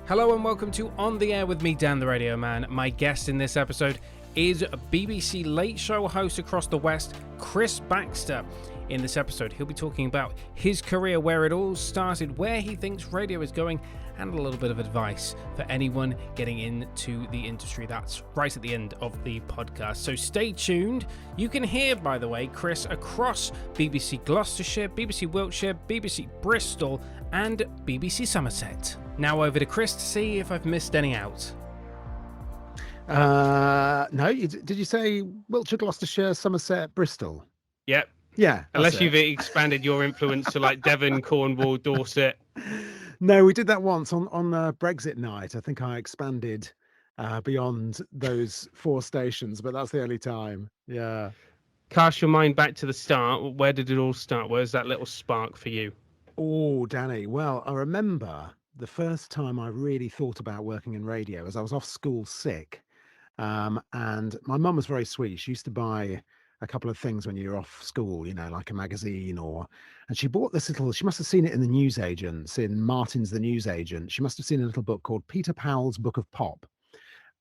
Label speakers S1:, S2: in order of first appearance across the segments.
S1: Hello and welcome to On the Air with me, Dan the Radio Man. My guest in this episode is BBC Late Show host across the West, Chris Baxter. In this episode, he'll be talking about his career, where it all started, where he thinks radio is going, and a little bit of advice for anyone getting into the industry. That's right at the end of the podcast. So stay tuned. You can hear, by the way, Chris across BBC Gloucestershire, BBC Wiltshire, BBC Bristol, and BBC Somerset. Now over to Chris to see if I've missed any out.
S2: No, did you say Wiltshire, Gloucestershire, Somerset, Bristol?
S1: Yep.
S2: Yeah.
S1: Unless you've expanded your influence to like Devon, Cornwall, Dorset.
S2: No, we did that once on Brexit night. I think I expanded beyond those 4 stations, but that's the only time. Yeah.
S1: Cast your mind back to the start. Where did it all start? Where's that little spark for you?
S2: Oh, Danny. Well, I remember the first time I really thought about working in radio was I was off school sick. And my mum was very sweet. She used to buy a couple of things when you're off school, like a magazine and she bought this she must have seen it in the newsagents, in Martin's The Newsagent. She must have seen a little book called Peter Powell's Book of Pop.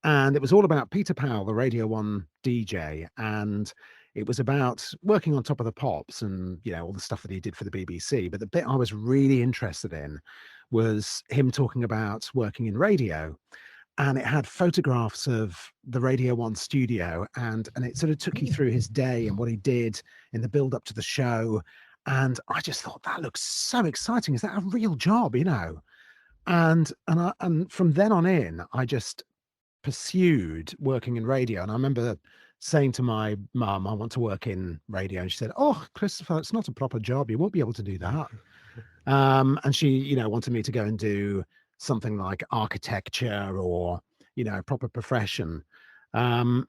S2: And it was all about Peter Powell, the Radio 1 DJ. And it was about working on Top of the Pops and, all the stuff that he did for the BBC. But the bit I was really interested in was him talking about working in radio. And it had photographs of the Radio 1 studio and it sort of took you through his day and what he did in the build up to the show. And I just thought that looks so exciting. Is that a real job, And from then on in, I just pursued working in radio. And I remember saying to my mum, I want to work in radio. And she said, "Oh, Christopher, it's not a proper job. You won't be able to do that." And she, wanted me to go and do something like architecture or, proper profession. And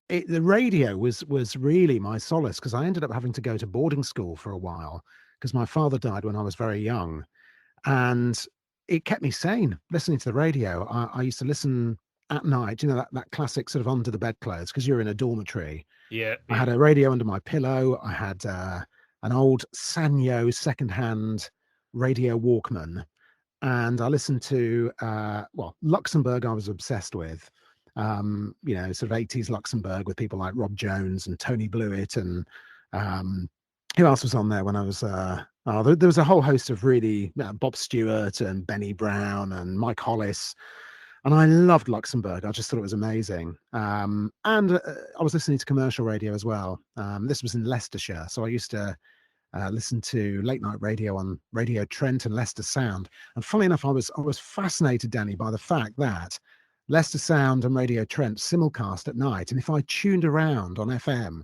S2: the radio was really my solace, because I ended up having to go to boarding school for a while because my father died when I was very young. And it kept me sane listening to the radio. I used to listen at night, that classic sort of under the bedclothes, because you're in a dormitory.
S1: Yeah.
S2: I had a radio under my pillow. I had an old Sanyo secondhand radio Walkman. And I listened to, Luxembourg I was obsessed with, sort of 80s Luxembourg with people like Rob Jones and Tony Blewett. And who else was on there when I was, there was a whole host of really, Bob Stewart and Benny Brown and Mike Hollis. And I loved Luxembourg. I just thought it was amazing. And I was listening to commercial radio as well. This was in Leicestershire. So I used to listen to late night radio on Radio Trent and Leicester Sound. And funnily enough, I was fascinated, Danny, by the fact that Leicester Sound and Radio Trent simulcast at night. And if I tuned around on FM,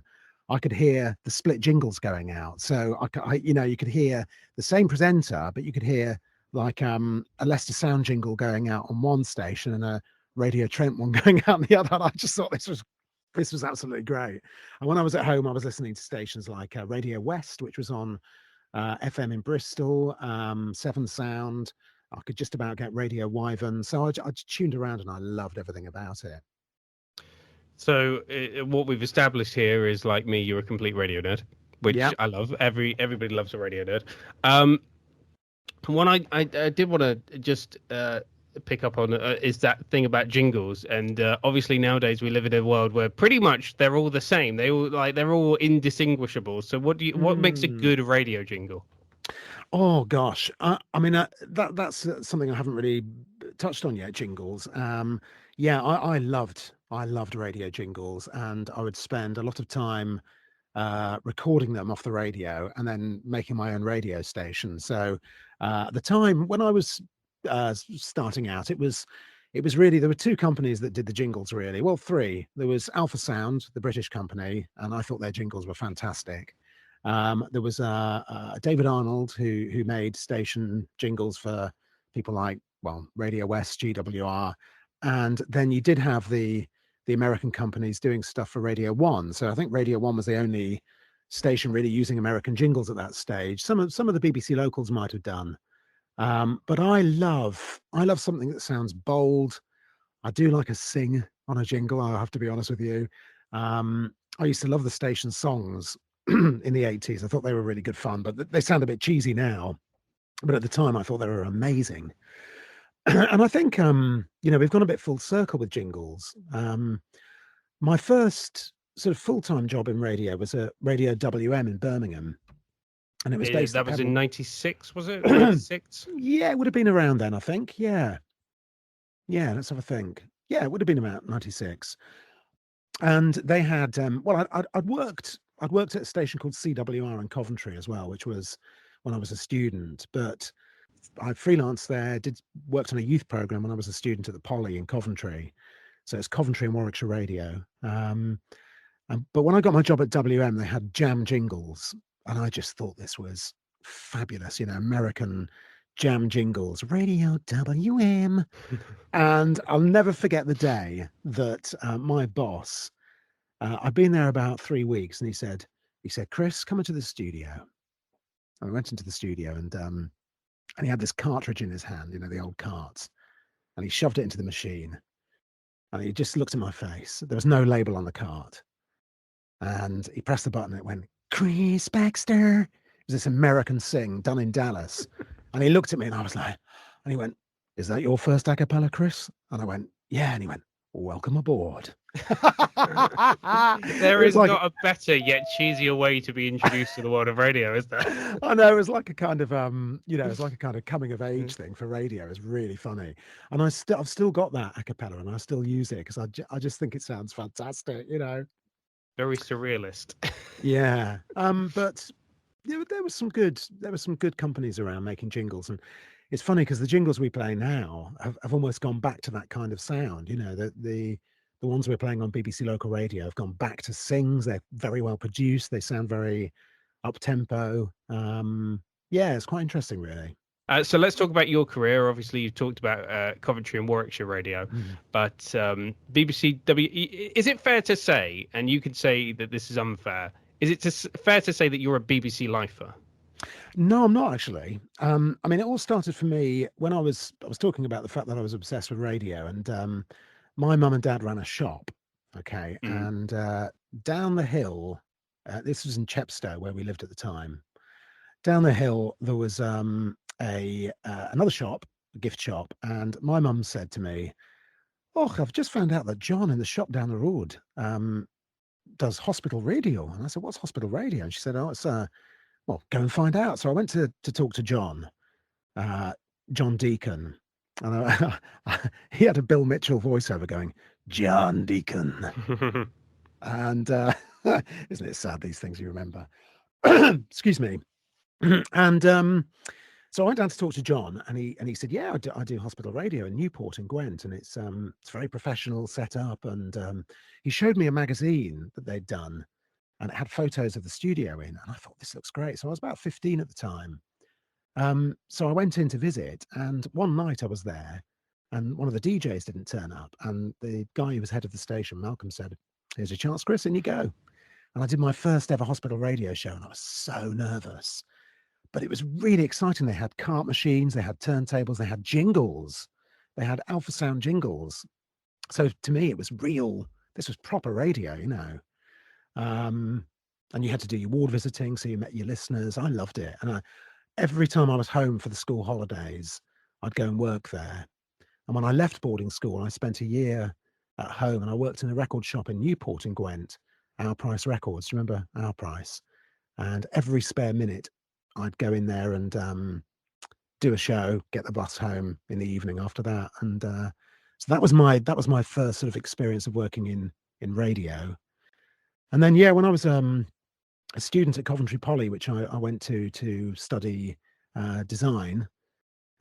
S2: I could hear the split jingles going out. So you could hear the same presenter, but you could hear like a Leicester Sound jingle going out on one station and a Radio Trent one going out on the other. And I just thought this was absolutely great. And when I was at home, I was listening to stations like Radio West, which was on FM in Bristol, 7 Sound. I could just about get Radio Wyvern. So I tuned around and I loved everything about it.
S1: So what we've established here is, like me, you're a complete radio nerd, which I love. Everybody loves a radio nerd. One I did want to just pick up on is that thing about jingles, and obviously nowadays we live in a world where pretty much they're all the same. They're all indistinguishable. So what makes a good radio jingle?
S2: Oh gosh, that's something I haven't really touched on yet. Jingles. I loved radio jingles, and I would spend a lot of time recording them off the radio and then making my own radio station. So at the time when I was starting out, it was really, there were 2 companies that did the jingles, really. Well, 3. There was Alpha Sound, the British company, and I thought their jingles were fantastic. There was David Arnold who made station jingles for people like, Radio West, GWR, and then you did have the American companies doing stuff for Radio 1. So I think Radio 1 was the only station really using American jingles at that stage. Some of the BBC locals might have done. But I love something that sounds bold. I do like a sing on a jingle, I have to be honest with you. I used to love the station songs in the 80s. I thought they were really good fun, but they sound a bit cheesy now. But at the time, I thought they were amazing. And I think, we've gone a bit full circle with jingles. My first sort of full-time job in radio was at Radio WM in Birmingham, and it was based
S1: That
S2: at
S1: was in
S2: Pebble.
S1: 96, was it? 96?
S2: Yeah, it would have been around then, I think. Yeah. Yeah, let's have a think. Yeah, it would have been about 96. And they had, I'd worked at a station called CWR in Coventry as well, which was when I was a student. But I freelanced there, worked on a youth program when I was a student at the Poly in Coventry. So it's Coventry and Warwickshire Radio. But when I got my job at WM, they had jam jingles, and I just thought this was fabulous. American jam jingles, Radio WM. And I'll never forget the day that my boss, I'd been there about 3 weeks, and he said, Chris, come into the studio. And I went into the studio, and he had this cartridge in his hand, the old carts, and he shoved it into the machine, and he just looked at my face. There was no label on the cart, and he pressed the button, and it went, Chris Baxter. It was this American sing done in Dallas, and he looked at me, and I was like, and he went, is that your first a cappella, Chris? And I went, yeah. And he went, welcome aboard.
S1: There is not a better yet cheesier way to be introduced to the world of radio, is there?
S2: I know, it was like a kind of it's like a kind of coming of age thing for radio. It's really funny, and I've still got that a cappella, and I still use it because I just think it sounds fantastic.
S1: Very surrealist.
S2: Yeah, but there was some good companies around making jingles, and it's funny because the jingles we play now have almost gone back to that kind of sound. The ones we're playing on BBC Local Radio have gone back to sings. They're very well produced. They sound very up tempo. Yeah, it's quite interesting, really.
S1: So let's talk about your career. Obviously, you've talked about Coventry and Warwickshire Radio, but BBC is it fair to say, and you could say that this is unfair, is it fair to say that you're a BBC lifer?
S2: No, I'm not actually. It all started for me when I was talking about the fact that I was obsessed with radio, and my mum and dad ran a shop, okay, and down the hill, this was in Chepstow where we lived at the time. Down the hill there was another shop, a gift shop, and my mum said to me, "Oh, I've just found out that John in the shop down the road does hospital radio." And I said, "What's hospital radio?" And she said, "Oh, it's well, go and find out." So I went to talk to John Deacon, and he had a Bill Mitchell voiceover going, "John Deacon," and isn't it sad these things you remember? Excuse me. And so I went down to talk to John, and he said, "Yeah, I do hospital radio in Newport and Gwent, and it's very professional set up." And he showed me a magazine that they'd done, and it had photos of the studio in, and I thought, this looks great. So I was about 15 at the time. So I went in to visit, and one night I was there, and one of the DJs didn't turn up, and the guy who was head of the station, Malcolm, said, "Here's your chance, Chris, and you go." And I did my first ever hospital radio show, and I was so nervous, but it was really exciting. They had cart machines, they had turntables, they had jingles, they had alpha sound jingles. So to me, it was real. This was proper radio, and you had to do your ward visiting, so you met your listeners. I loved it, and every time I was home for the school holidays, I'd go and work there. And when I left boarding school, I spent a year at home, and I worked in a record shop in Newport in Gwent, Our Price Records. Do you remember Our Price? And every spare minute, I'd go in there and do a show, get the bus home in the evening after that. And so that was my first sort of experience of working in radio. And then, when I was a student at Coventry Poly, which I went to study design,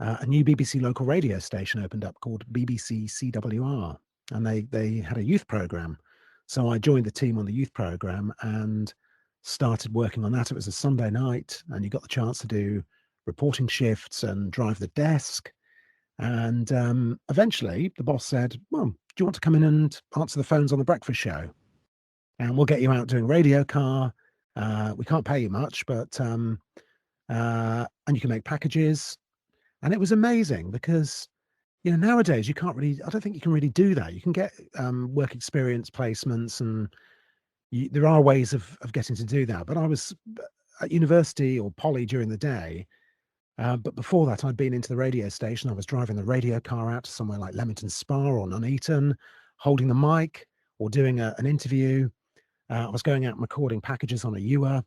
S2: a new BBC local radio station opened up called BBC CWR, and they had a youth program. So I joined the team on the youth program and started working on that. It was a Sunday night, and you got the chance to do reporting shifts and drive the desk. And eventually the boss said, "Well, do you want to come in and answer the phones on the breakfast show? And we'll get you out doing radio car. We can't pay you much, but and you can make packages." And it was amazing because, nowadays you can't really, I don't think you can really do that. You can get work experience placements, and there are ways of getting to do that. But I was at university or poly during the day, But before that, I'd been into the radio station. I was driving the radio car out to somewhere like Leamington Spa or Nuneaton, holding the mic or doing an interview. I was going out and recording packages on a Ewer.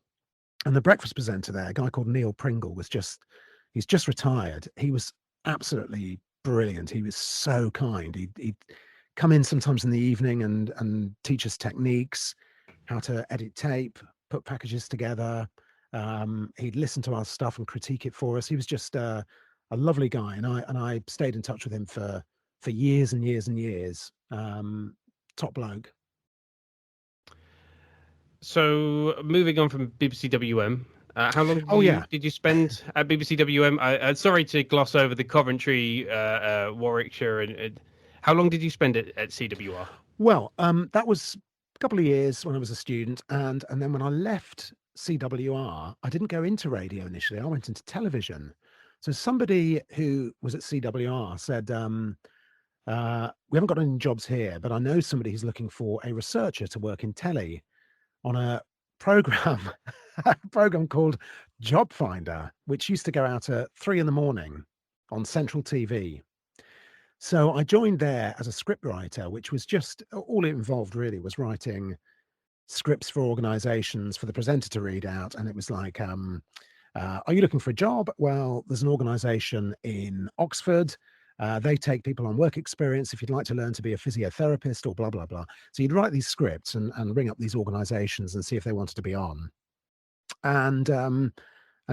S2: And the breakfast presenter there, a guy called Neil Pringle, he's just retired. He was absolutely brilliant. He was so kind. He'd come in sometimes in the evening and teach us techniques, how to edit tape, put packages together. He'd listen to our stuff and critique it for us. He was just a lovely guy, and I stayed in touch with him for years and years and years. Top bloke.
S1: So moving on from BBC WM, how long did you spend at BBC WM? Sorry to gloss over the Coventry, Warwickshire, and how long did you spend at CWR?
S2: Well, that was a couple of years when I was a student, and then when I left CWR, I didn't go into radio initially. I went into television. So somebody who was at CWR said, we haven't got any jobs here, but I know somebody who's looking for a researcher to work in telly on a program called Job Finder, which used to go out at 3 a.m. on Central TV. So I joined there as a scriptwriter, which was just all it involved really was writing scripts for organizations for the presenter to read out. And it was like, are you looking for a job? Well, there's an organization in Oxford. They take people on work experience if you'd like to learn to be a physiotherapist or blah, blah, blah. So you'd write these scripts and ring up these organizations and see if they wanted to be on. And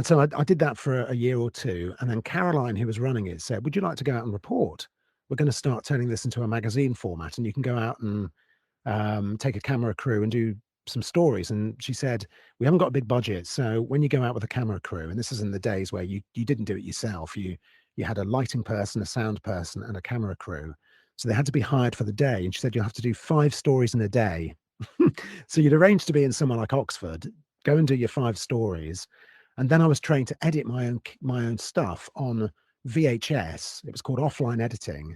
S2: so I did that for a year or two. And then Caroline, who was running it, said, would you like to go out and report? We're going to start turning this into a magazine format, and you can go out and take a camera crew and do some stories. And she said, we haven't got a big budget. So when you go out with a camera crew, and this is in the days where you didn't do it yourself, you had a lighting person, a sound person, and a camera crew. So they had to be hired for the day. And she said, you'll have to do 5 stories in a day. So you'd arrange to be in somewhere like Oxford, go and do your 5 stories. And then I was trained to edit my own stuff on VHS. It was called offline editing.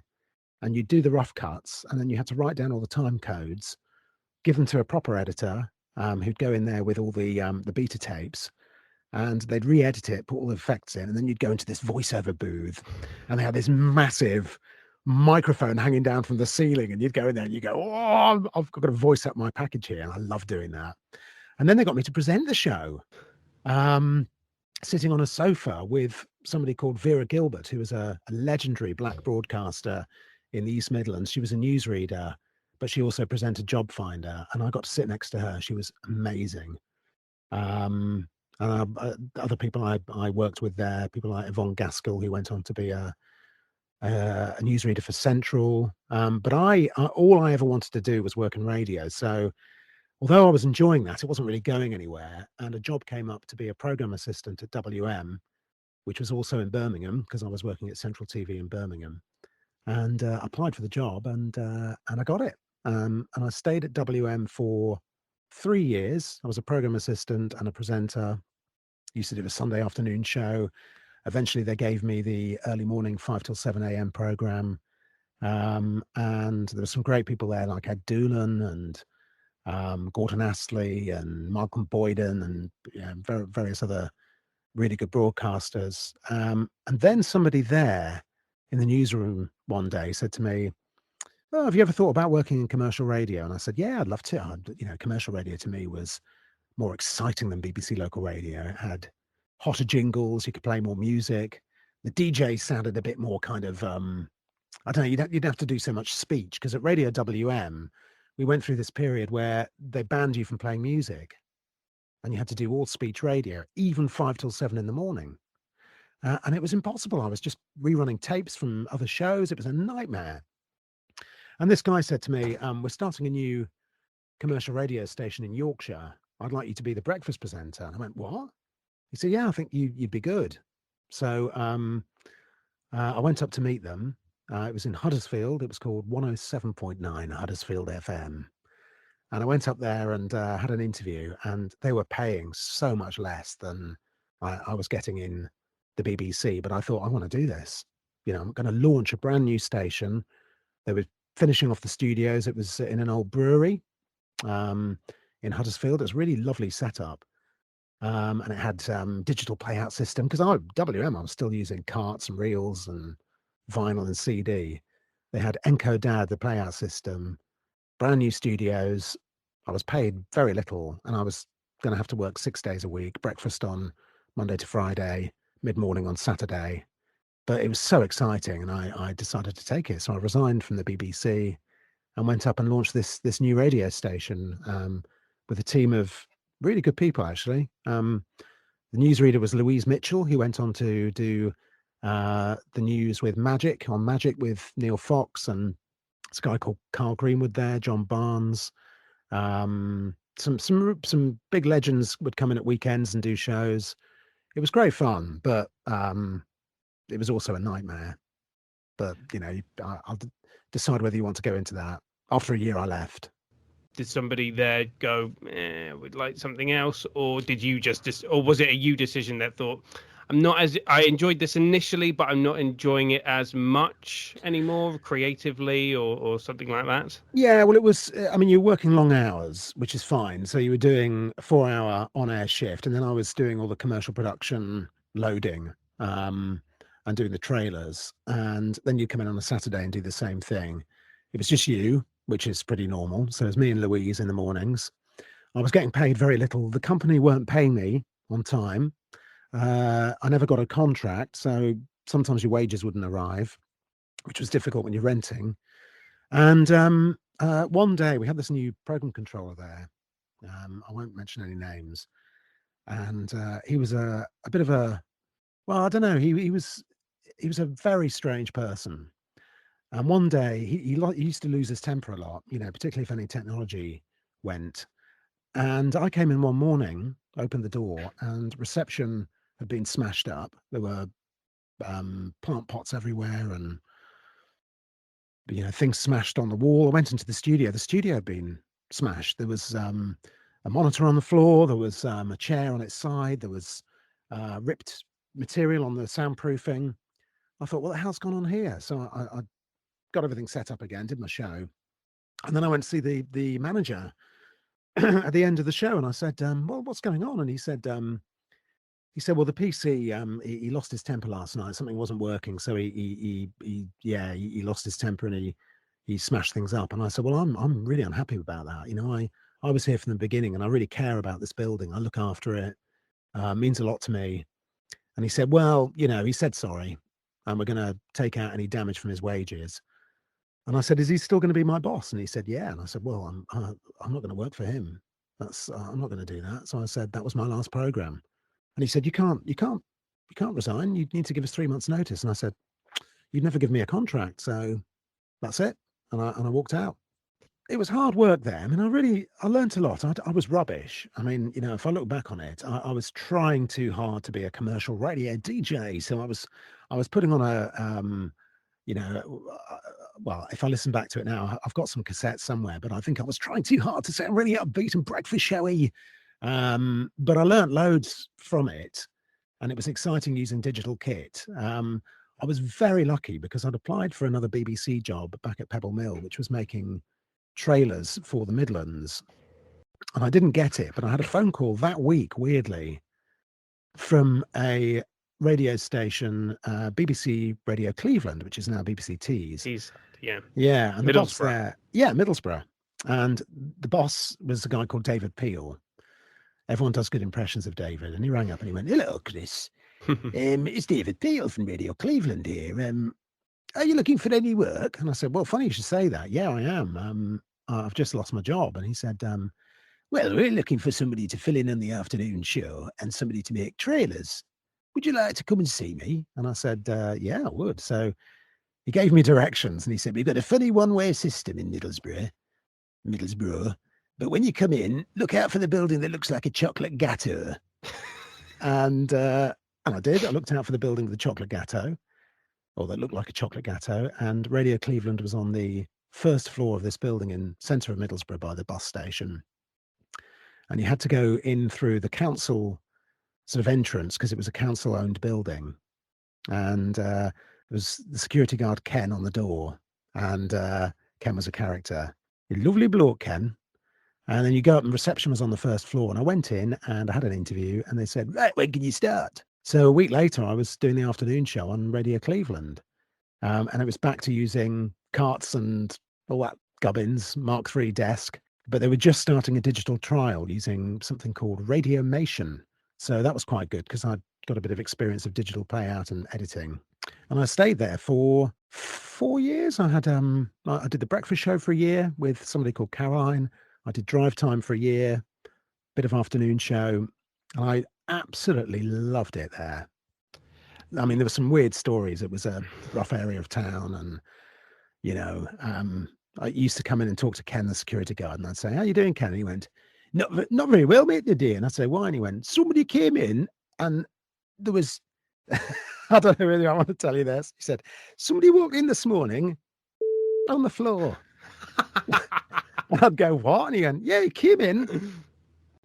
S2: And you'd do the rough cuts, and then you had to write down all the time codes, give them to a proper editor who'd go in there with all the beta tapes, and they'd re-edit it, put all the effects in, and then you'd go into this voiceover booth, and they had this massive microphone hanging down from the ceiling, and you'd go in there and you go, oh, I've got to voice up my package here, and I love doing that. And then they got me to present the show, sitting on a sofa with somebody called Vera Gilbert, who was a legendary black broadcaster in the East Midlands. She was a newsreader, but she also presented Job Finder, and I got to sit next to her. She was amazing. And other people I worked with there, people like Yvonne Gaskell, who went on to be a newsreader for Central. But all I ever wanted to do was work in radio. So although I was enjoying that, it wasn't really going anywhere. And a job came up to be a program assistant at WM, which was also in Birmingham, because I was working at Central TV in Birmingham. And applied for the job, and I got it. And I stayed at WM for 3 years. I was a program assistant and a presenter. Used to do a Sunday afternoon show. Eventually, they gave me the early morning 5 till 7 a.m. program. And there were some great people there, like Ed Doolan and Gordon Astley and Malcolm Boyden and various other really good broadcasters. And then somebody there in the newsroom one day said to me, oh, have you ever thought about working in commercial radio? And I said, yeah, I'd love to. Commercial radio to me was more exciting than BBC local radio. It had hotter jingles, you could play more music. The DJ sounded a bit more kind of, I don't know, you'd have to do so much speech, because at Radio WM, we went through this period where they banned you from playing music, and you had to do all speech radio, even 5 till 7 in the morning. And it was impossible. I was just rerunning tapes from other shows. It was a nightmare. And this guy said to me, we're starting a new commercial radio station in Yorkshire. I'd like you to be the breakfast presenter. And I went, what? He said, yeah, I think you'd be good. So I went up to meet them. It was in Huddersfield. It was called 107.9 Huddersfield FM. And I went up there and had an interview, and they were paying so much less than I was getting in the BBC. But I thought, I want to do this. I'm going to launch a brand new station. They were finishing off the studios. It was in an old brewery in Huddersfield. It was a really lovely setup. And it had digital playout system because I was still using carts and reels and vinyl and CD. They had Encodad, the playout system, brand new studios. I was paid very little, and I was going to have to work 6 days a week, breakfast on Monday to Friday, mid-morning on Saturday. But it was so exciting, and I decided to take it. So I resigned from the BBC and went up and launched this new radio station with a team of really good people, actually. The newsreader was Louise Mitchell, who went on to do the news with Magic with Neil Fox, and this guy called Carl Greenwood there, John Barnes. Some big legends would come in at weekends and do shows. It was great fun, but it was also a nightmare. But I'll decide whether you want to go into that. After a year, I left.
S1: Did somebody there go, would like something else, or did you or was it a you decision that thought, I enjoyed this initially, but I'm not enjoying it as much anymore creatively or something like that?
S2: Yeah, well, it was, you're working long hours, which is fine. So you were doing a 4-hour on-air shift, and then I was doing all the commercial production loading and doing the trailers. And then you come in on a Saturday and do the same thing. It was just you, which is pretty normal. So it was me and Louise in the mornings. I was getting paid very little. The company weren't paying me on time. I never got a contract, so sometimes your wages wouldn't arrive, which was difficult when you're renting. And one day we had this new program controller there. I won't mention any names. And he was a bit of a, well, I don't know. He was a very strange person. And one day he used to lose his temper a lot, particularly if any technology went. And I came in one morning, opened the door, and reception had been smashed up. There were plant pots everywhere and things smashed on the wall. I went into the studio. The studio had been smashed. There was a monitor on the floor. There was a chair on its side. There was ripped material on the soundproofing. I thought, what the hell's gone on here? So I got everything set up again, did my show. And then I went to see the manager at the end of the show, and I said, well, what's going on? And he said, well, the PC, he lost his temper last night. Something wasn't working. So he lost his temper and he smashed things up. And I said, well, I'm really unhappy about that. I was here from the beginning and I really care about this building. I look after it. Means a lot to me. And he said, well, he said sorry, and we're going to take out any damage from his wages. And I said, is he still going to be my boss? And he said, yeah. And I said, well, I'm not going to work for him. I'm not going to do that. So I said, that was my last program. And he said, you can't resign. You need to give us 3 months notice. And I said, you'd never give me a contract. So that's it. And I walked out. It was hard work there. I learned a lot. I was rubbish. If I look back on it, I was trying too hard to be a commercial radio DJ. So I was putting on well, if I listen back to it now, I've got some cassettes somewhere, but I think I was trying too hard to sound really upbeat and breakfast showy. But I learned loads from it, and it was exciting using digital kit. I was very lucky because I'd applied for another BBC job back at Pebble Mill, which was making trailers for the Midlands. And I didn't get it, but I had a phone call that week, weirdly, from a radio station, BBC Radio Cleveland, which is now BBC Tees. Yeah, and the boss there, Middlesbrough, and the boss was a guy called David Peel. Everyone does good impressions of David, and he rang up and he went, "Hello, Chris. It's David Peel from Radio Cleveland here. Are you looking for any work?" And I said, "Well, funny you should say that. Yeah, I am. I've just lost my job." And he said, "Well, we're looking for somebody to fill in on the afternoon show and somebody to make trailers. Would you like to come and see me?" And I said, "Yeah, I would." So he gave me directions and he said, "We've got a funny one-way system in Middlesbrough. But when you come in, look out for the building that looks like a chocolate gatto." And I did. I looked out for the building with the chocolate gatto, or that looked like a chocolate gatto. And Radio Cleveland was on the first floor of this building in centre of Middlesbrough by the bus station. And you had to go in through the council sort of entrance because it was a council-owned building. And there was the security guard, Ken, on the door. And Ken was a character. A lovely bloke, Ken. And then you go up and reception was on the first floor. And I went in and I had an interview and they said, right, when can you start? So a week later, I was doing the afternoon show on Radio Cleveland. And it was back to using carts and all that gubbins, Mark III desk. But they were just starting a digital trial using something called Radiomation. So that was quite good because I'd got a bit of experience of digital playout and editing. And I stayed there for 4 years. I did the breakfast show for a year with somebody called Caroline. I did drive time for a year, bit of afternoon show. I absolutely loved it there. I mean, there were some weird stories. It was a rough area of town, and I used to come in and talk to Ken, the security guard, and I'd say, "How you doing, Ken?" And he went, "Not very well, mate, today." And I'd say, "Why?" And he went, "Somebody came in, and there was." I don't know really. I want to tell you this. He said, "Somebody walked in this morning on the floor." And I'd go, "What?" And he went, "Yeah, he came in,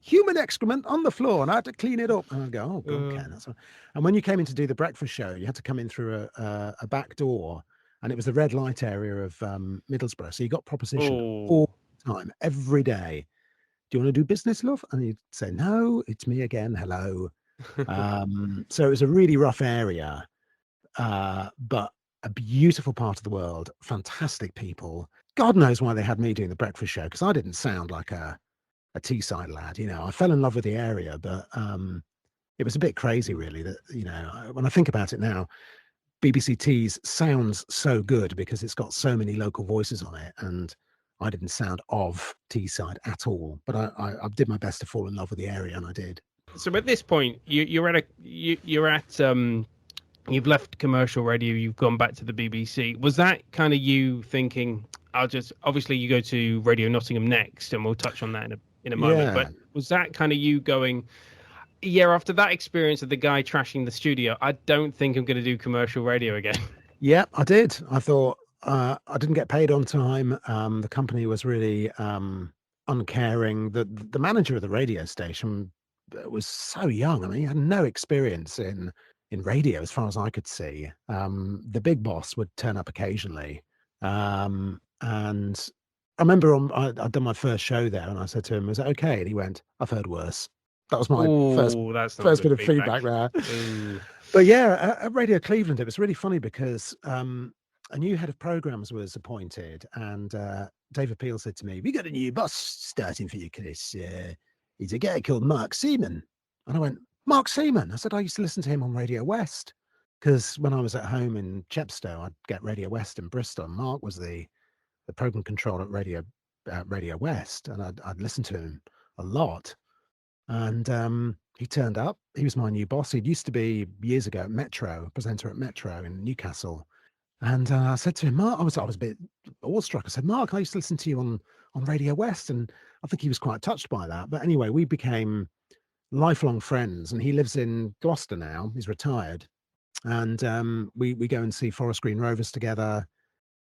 S2: human excrement on the floor, and I had to clean it up." And I'd go, "Oh, God, Ken." That's what... And when you came in to do the breakfast show, you had to come in through a back door, and it was the red light area of Middlesbrough. So you got propositioned all the time, every day. "Do you want to do business, love?" And he'd say, "No, it's me again. Hello." So it was a really rough area, but a beautiful part of the world, fantastic people. God knows why they had me doing the breakfast show, because I didn't sound like a Teesside lad. I fell in love with the area, but it was a bit crazy, really, that, when I think about it now, BBC Tees sounds so good because it's got so many local voices on it, and I didn't sound of Teesside at all, but I did my best to fall in love with the area, and I did.
S1: So at this point, you've left commercial radio, you've gone back to the BBC. Was that kind of you thinking, obviously you go to Radio Nottingham next, and we'll touch on that in a moment.
S2: Yeah.
S1: But was that kind of you going, yeah, after that experience of the guy trashing the studio, I don't think I'm going to do commercial radio again?
S2: Yeah, I did. I thought I didn't get paid on time. The company was really uncaring. The manager of the radio station was so young. I mean, he had no experience in radio as far as I could see. The big boss would turn up occasionally. And I remember I'd done my first show there, and I said to him, "Was that okay?" And he went, "I've heard worse." That was my first bit of feedback there. But yeah, at Radio Cleveland, it was really funny because a new head of programs was appointed, and David Peel said to me, "We got a new boss starting for you, Chris. He's a guy called Mark Seaman." And I went, "Mark Seaman?" I said, "I used to listen to him on Radio West, because when I was at home in Chepstow, I'd get Radio West in Bristol. And Mark was the program controller at Radio West, and I'd listen to him a lot." And he turned up. He was my new boss. He'd used to be years ago at Metro, presenter at Metro in Newcastle. And I said to him, "Mark," I was a bit awestruck. I said, "Mark, I used to listen to you on Radio West." And I think he was quite touched by that. But anyway, we became lifelong friends, and he lives in Gloucester now. He's retired. And we go and see Forest Green Rovers together.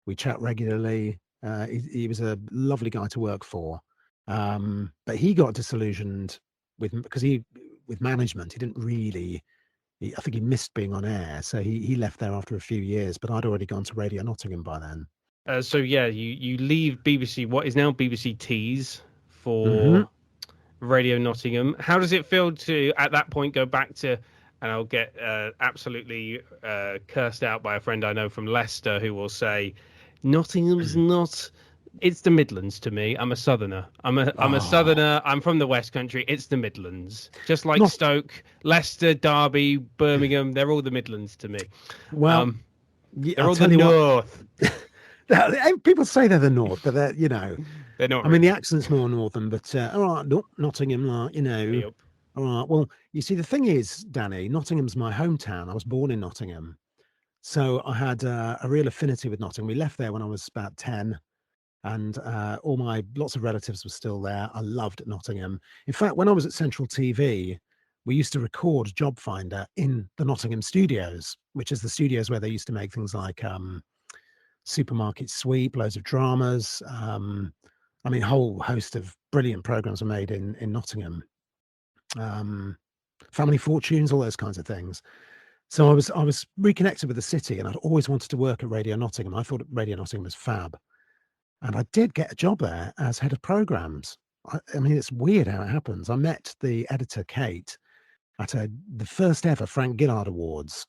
S2: We chat regularly. He was a lovely guy to work for. But he got disillusioned with management. He didn't really, I think he missed being on air. So he left there after a few years, but I'd already gone to Radio Nottingham by then.
S1: So yeah, you leave BBC, what is now BBC Tees, for Radio Nottingham. How does it feel to, at that point, go back to, and I'll get absolutely cursed out by a friend I know from Leicester who will say, Nottingham's not... It's the Midlands to me. I'm a southerner. I'm a southerner. I'm from the West Country. It's the Midlands. Just like Stoke, Leicester, Derby, Birmingham, they're all the Midlands to me.
S2: Well,
S1: they're all the North.
S2: People say they're the North, but they're
S1: they're not.
S2: I mean, the accent's more Northern, but all right, Nottingham, Yep. All right. Well, you see, the thing is, Danny, Nottingham's my hometown. I was born in Nottingham, so I had a real affinity with Nottingham. We left there when I was about 10. And lots of relatives were still there. I loved Nottingham. In fact, when I was at Central TV, we used to record Job Finder in the Nottingham studios, which is the studios where they used to make things like Supermarket Sweep, loads of dramas. A whole host of brilliant programs were made in Nottingham. Family Fortunes, all those kinds of things. So I was reconnected with the city, and I'd always wanted to work at Radio Nottingham. I thought Radio Nottingham was fab. And I did get a job there as head of programs. I mean, it's weird how it happens. I met the editor, Kate, at the first ever Frank Gillard Awards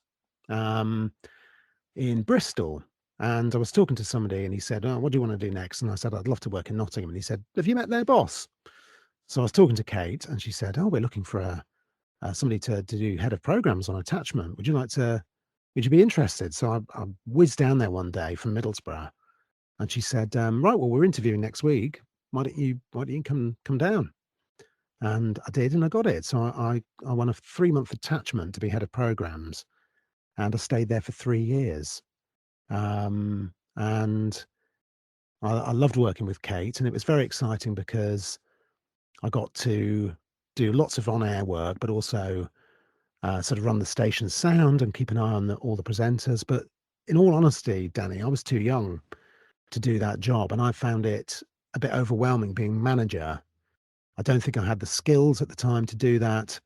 S2: in Bristol. And I was talking to somebody and he said, "Oh, what do you want to do next?" And I said, "I'd love to work in Nottingham." And he said, "Have you met their boss?" So I was talking to Kate and she said, "Oh, we're looking for somebody to do head of programs on attachment. Would you be interested?" So I whizzed down there one day from Middlesbrough and she said, "Right, well, we're interviewing next week. Why don't you come down?" And I did, and I got it. So I won a 3-month attachment to be head of programs, and I stayed there for 3 years. And I loved working with Kate, and it was very exciting because I got to do lots of on-air work, but also sort of run the station's sound and keep an eye on all the presenters. But in all honesty, Danny, I was too young to do that job, and I found it a bit overwhelming being manager. I don't think I had the skills at the time to do that.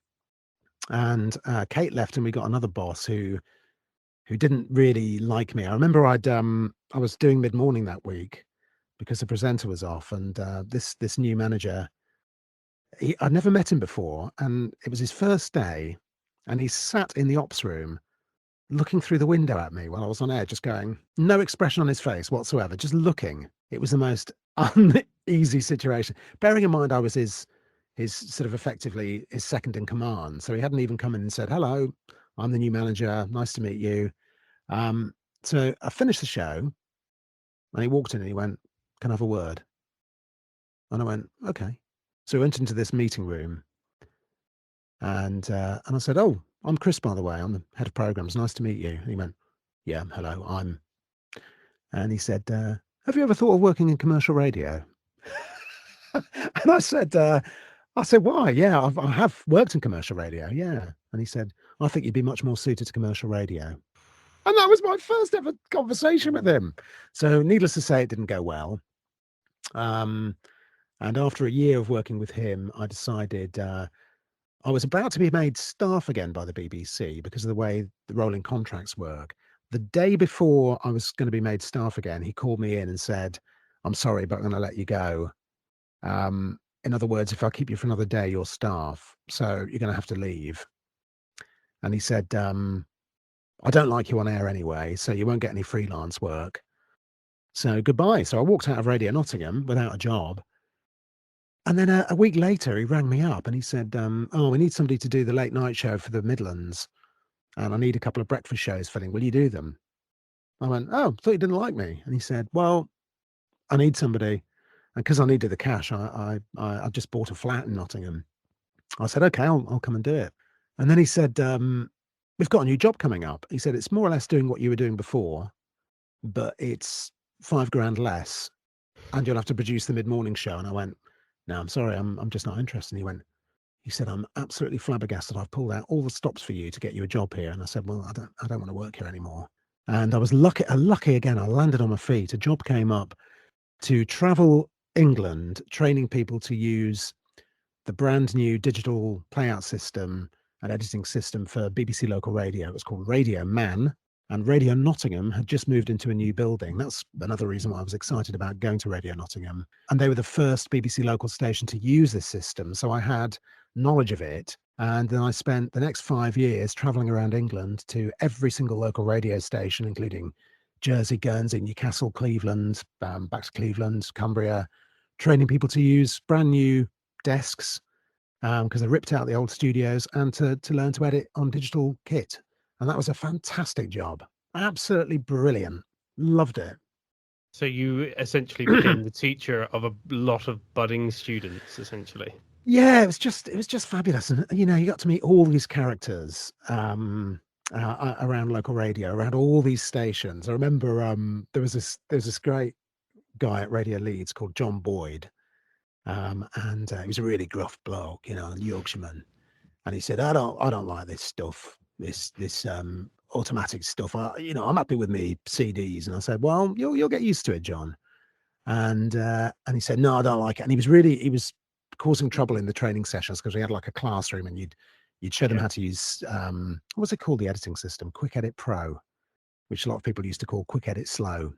S2: And Kate left, and we got another boss who didn't really like me. I remember I was doing mid-morning that week because the presenter was off, and this new manager, I'd never met him before, and it was his first day, and he sat in the ops room looking through the window at me while I was on air, just going, no expression on his face whatsoever, just looking. It was the most uneasy situation. Bearing in mind I was his sort of effectively his second in command, so he hadn't even come in and said, "Hello, I'm the new manager. Nice to meet you." So I finished the show, and he walked in and he went, "Can I have a word?" And I went, "Okay." So we went into this meeting room, and I said, "Oh, I'm Chris, by the way. I'm the head of programs. Nice to meet you." And he went, "Yeah, hello, I'm." And he said, "Have you ever thought of working in commercial radio?" And I said, "Why? Yeah, I have worked in commercial radio, yeah." And he said, "I think you'd be much more suited to commercial radio." And that was my first ever conversation with him. So needless to say, it didn't go well. And after a year of working with him, I decided I was about to be made staff again by the BBC because of the way the rolling contracts work. The day before I was going to be made staff again, he called me in and said, "I'm sorry, but I'm going to let you go. In other words, if I keep you for another day, you're staff. So you're going to have to leave." And he said, "I don't like you on air anyway, so you won't get any freelance work. So goodbye." So I walked out of Radio Nottingham without a job. And then a week later, he rang me up and he said, "Oh, we need somebody to do the late night show for the Midlands. And I need a couple of breakfast shows filling. Will you do them?" I went, "Oh, thought you didn't like me." And he said, "Well, I need somebody. And because I needed the cash, I just bought a flat in Nottingham." I said, "Okay, I'll come and do it." And then he said, "We've got a new job coming up." He said, "It's more or less doing what you were doing before, but it's 5 grand less. And you'll have to produce the mid-morning show." And I went, "No, I'm sorry, I'm just not interested." And he said, "I'm absolutely flabbergasted. I've pulled out all the stops for you to get you a job here." And I said, "Well, I don't want to work here anymore." And I was lucky again. I landed on my feet. A job came up to travel England, training people to use the brand new digital playout system and editing system for BBC local radio. It was called Radio Man, and Radio Nottingham had just moved into a new building. That's another reason why I was excited about going to Radio Nottingham. And they were the first BBC local station to use this system. So I had knowledge of it. And then I spent the next 5 years traveling around England to every single local radio station, including Jersey, Guernsey, Newcastle, Cleveland, back to Cleveland, Cumbria, training people to use brand new desks because they ripped out the old studios, and to learn to edit on digital kit. And that was a fantastic job. Absolutely brilliant. Loved it.
S1: So you essentially became the teacher of a lot of budding students, essentially.
S2: Yeah, it was just fabulous. And you got to meet all these characters around local radio, around all these stations. I remember there was this great guy at Radio Leeds called John Boyd. And he was a really gruff bloke, a Yorkshireman. And he said, I don't like this stuff, this automatic stuff. I'm happy with me CDs." And I said, "Well, you'll get used to it, John." And he said, "No, I don't like it." And he was causing trouble in the training sessions because we had like a classroom, and you'd show them how to use what was it called, the editing system, Quick Edit Pro, which a lot of people used to call Quick Edit Slow.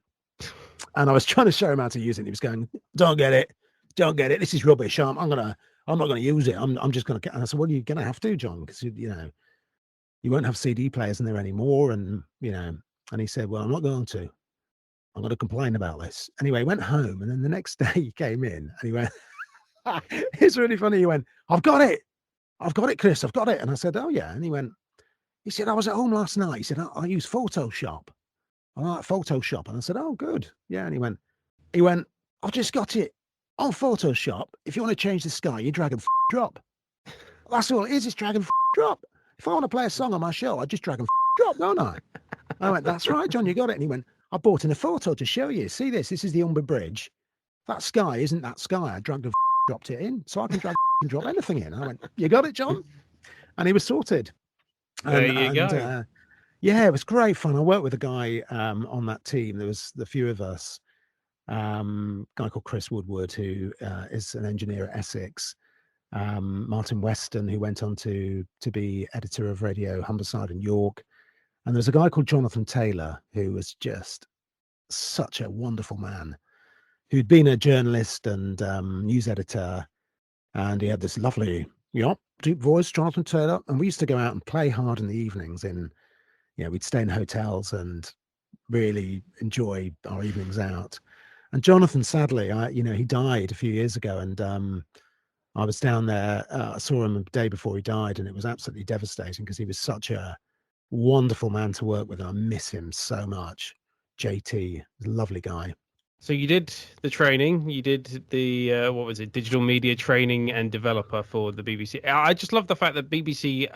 S2: And I was trying to show him how to use it, and he was going, "Don't get it. don't get it. This is rubbish. I'm not gonna use it. I'm just gonna. And I said, well, you're gonna have to, John, because you know you won't have CD players in there anymore, and you know. And he said, well, I'm not going to. I'm going to complain about this. Anyway, he went home, and then the next day he came in, and he went, it's really funny. He went, I've got it, Chris, I've got it. And I said, oh yeah. And he said, I was at home last night. He said, I use Photoshop. I like Photoshop. And I said, oh, good. Yeah. And he went, I've just got it on Photoshop. If you want to change the sky, you drag and drop. That's all it is. It's drag and drop. If I want to play a song on my show, I just drag and drop, don't I? I went, that's right, John, you got it. And he went, I brought in a photo to show you. See this? This is the Humber Bridge. That sky isn't that sky. I dragged and dropped it in, so I can drag and drop anything in. I went, you got it, John? And he was sorted.
S1: There you go.
S2: Yeah, it was great fun. I worked with a guy on that team. There was the few of us. A guy called Chris Woodward, who is an engineer at Essex. Martin Weston, who went on to be editor of Radio Humberside in York. And there's a guy called Jonathan Taylor, who was just such a wonderful man, who'd been a journalist and news editor. And he had this lovely, deep voice, Jonathan Taylor. And we used to go out and play hard in the evenings we'd stay in hotels and really enjoy our evenings out. And Jonathan, sadly, he died a few years ago. And I was down there, I saw him the day before he died, and it was absolutely devastating because he was such a wonderful man to work with. And I miss him so much. JT, a lovely guy.
S1: So you did the training, you did the, digital media training and developer for the BBC. I just love the fact that BBC,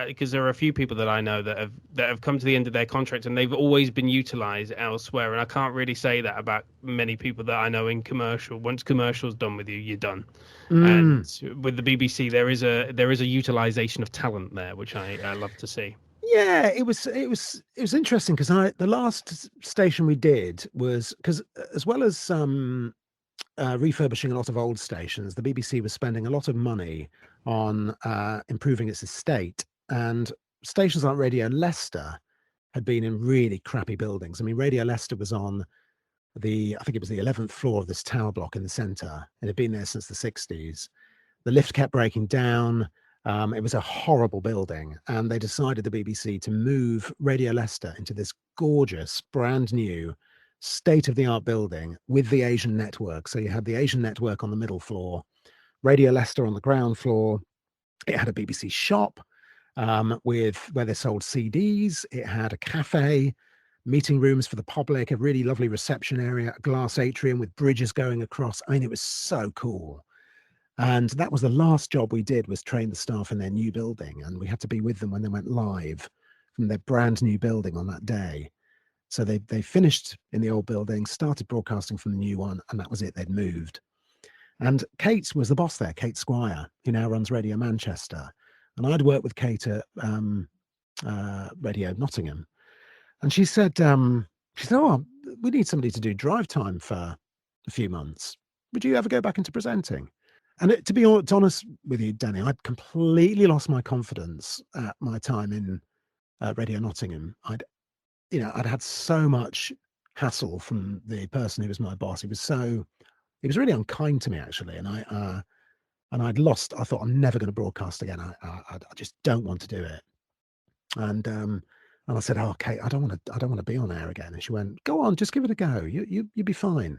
S1: because there are a few people that I know that have come to the end of their contract and they've always been utilised elsewhere. And I can't really say that about many people that I know in commercial. Once commercial's done with you, you're done. And with the BBC, there is a utilisation of talent there, which I love to see.
S2: Yeah, it was interesting because the last station we did was because as well as refurbishing a lot of old stations, the BBC was spending a lot of money on improving its estate, and stations like Radio Leicester had been in really crappy buildings. I mean, Radio Leicester was on I think it was the 11th floor of this tower block in the centre. It had been there since the 60s. The lift kept breaking down. It was a horrible building, and they decided, the BBC, to move Radio Leicester into this gorgeous, brand new, state-of-the-art building with the Asian network. So you had the Asian network on the middle floor, Radio Leicester on the ground floor. It had a BBC shop where they sold CDs. It had a cafe, meeting rooms for the public, a really lovely reception area, a glass atrium with bridges going across. I mean, it was so cool. And that was the last job we did, was train the staff in their new building. And we had to be with them when they went live from their brand new building on that day. So they finished in the old building, started broadcasting from the new one, and that was it. They'd moved. And Kate was the boss there, Kate Squire, who now runs Radio Manchester. And I'd worked with Kate at Radio Nottingham. And she said, oh, we need somebody to do drive time for a few months. Would you ever go back into presenting? And to be honest with you, Danny, I'd completely lost my confidence at my time in Radio Nottingham. I'd had so much hassle from the person who was my boss. He was really unkind to me, actually. And I'd lost. I thought, I'm never going to broadcast again. I just don't want to do it. And I said, oh, Kate, I don't want to be on air again. And she went, go on, just give it a go. You'll be fine.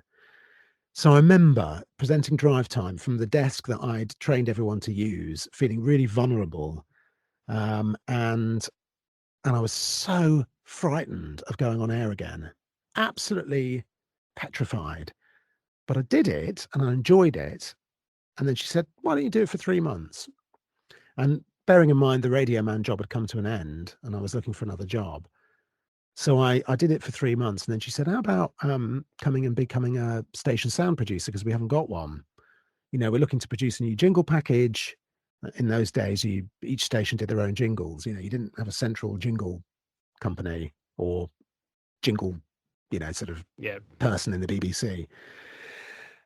S2: So I remember presenting drive time from the desk that I'd trained everyone to use, feeling really vulnerable. And I was so frightened of going on air again, absolutely petrified. But I did it and I enjoyed it. And then she said, why don't you do it for 3 months? And bearing in mind the Radio Man job had come to an end and I was looking for another job. So I did it for 3 months, and then she said, how about coming and becoming a station sound producer, because we haven't got one. We're looking to produce a new jingle package. In those days, each station did their own jingles. You didn't have a central jingle company or jingle, person in the BBC.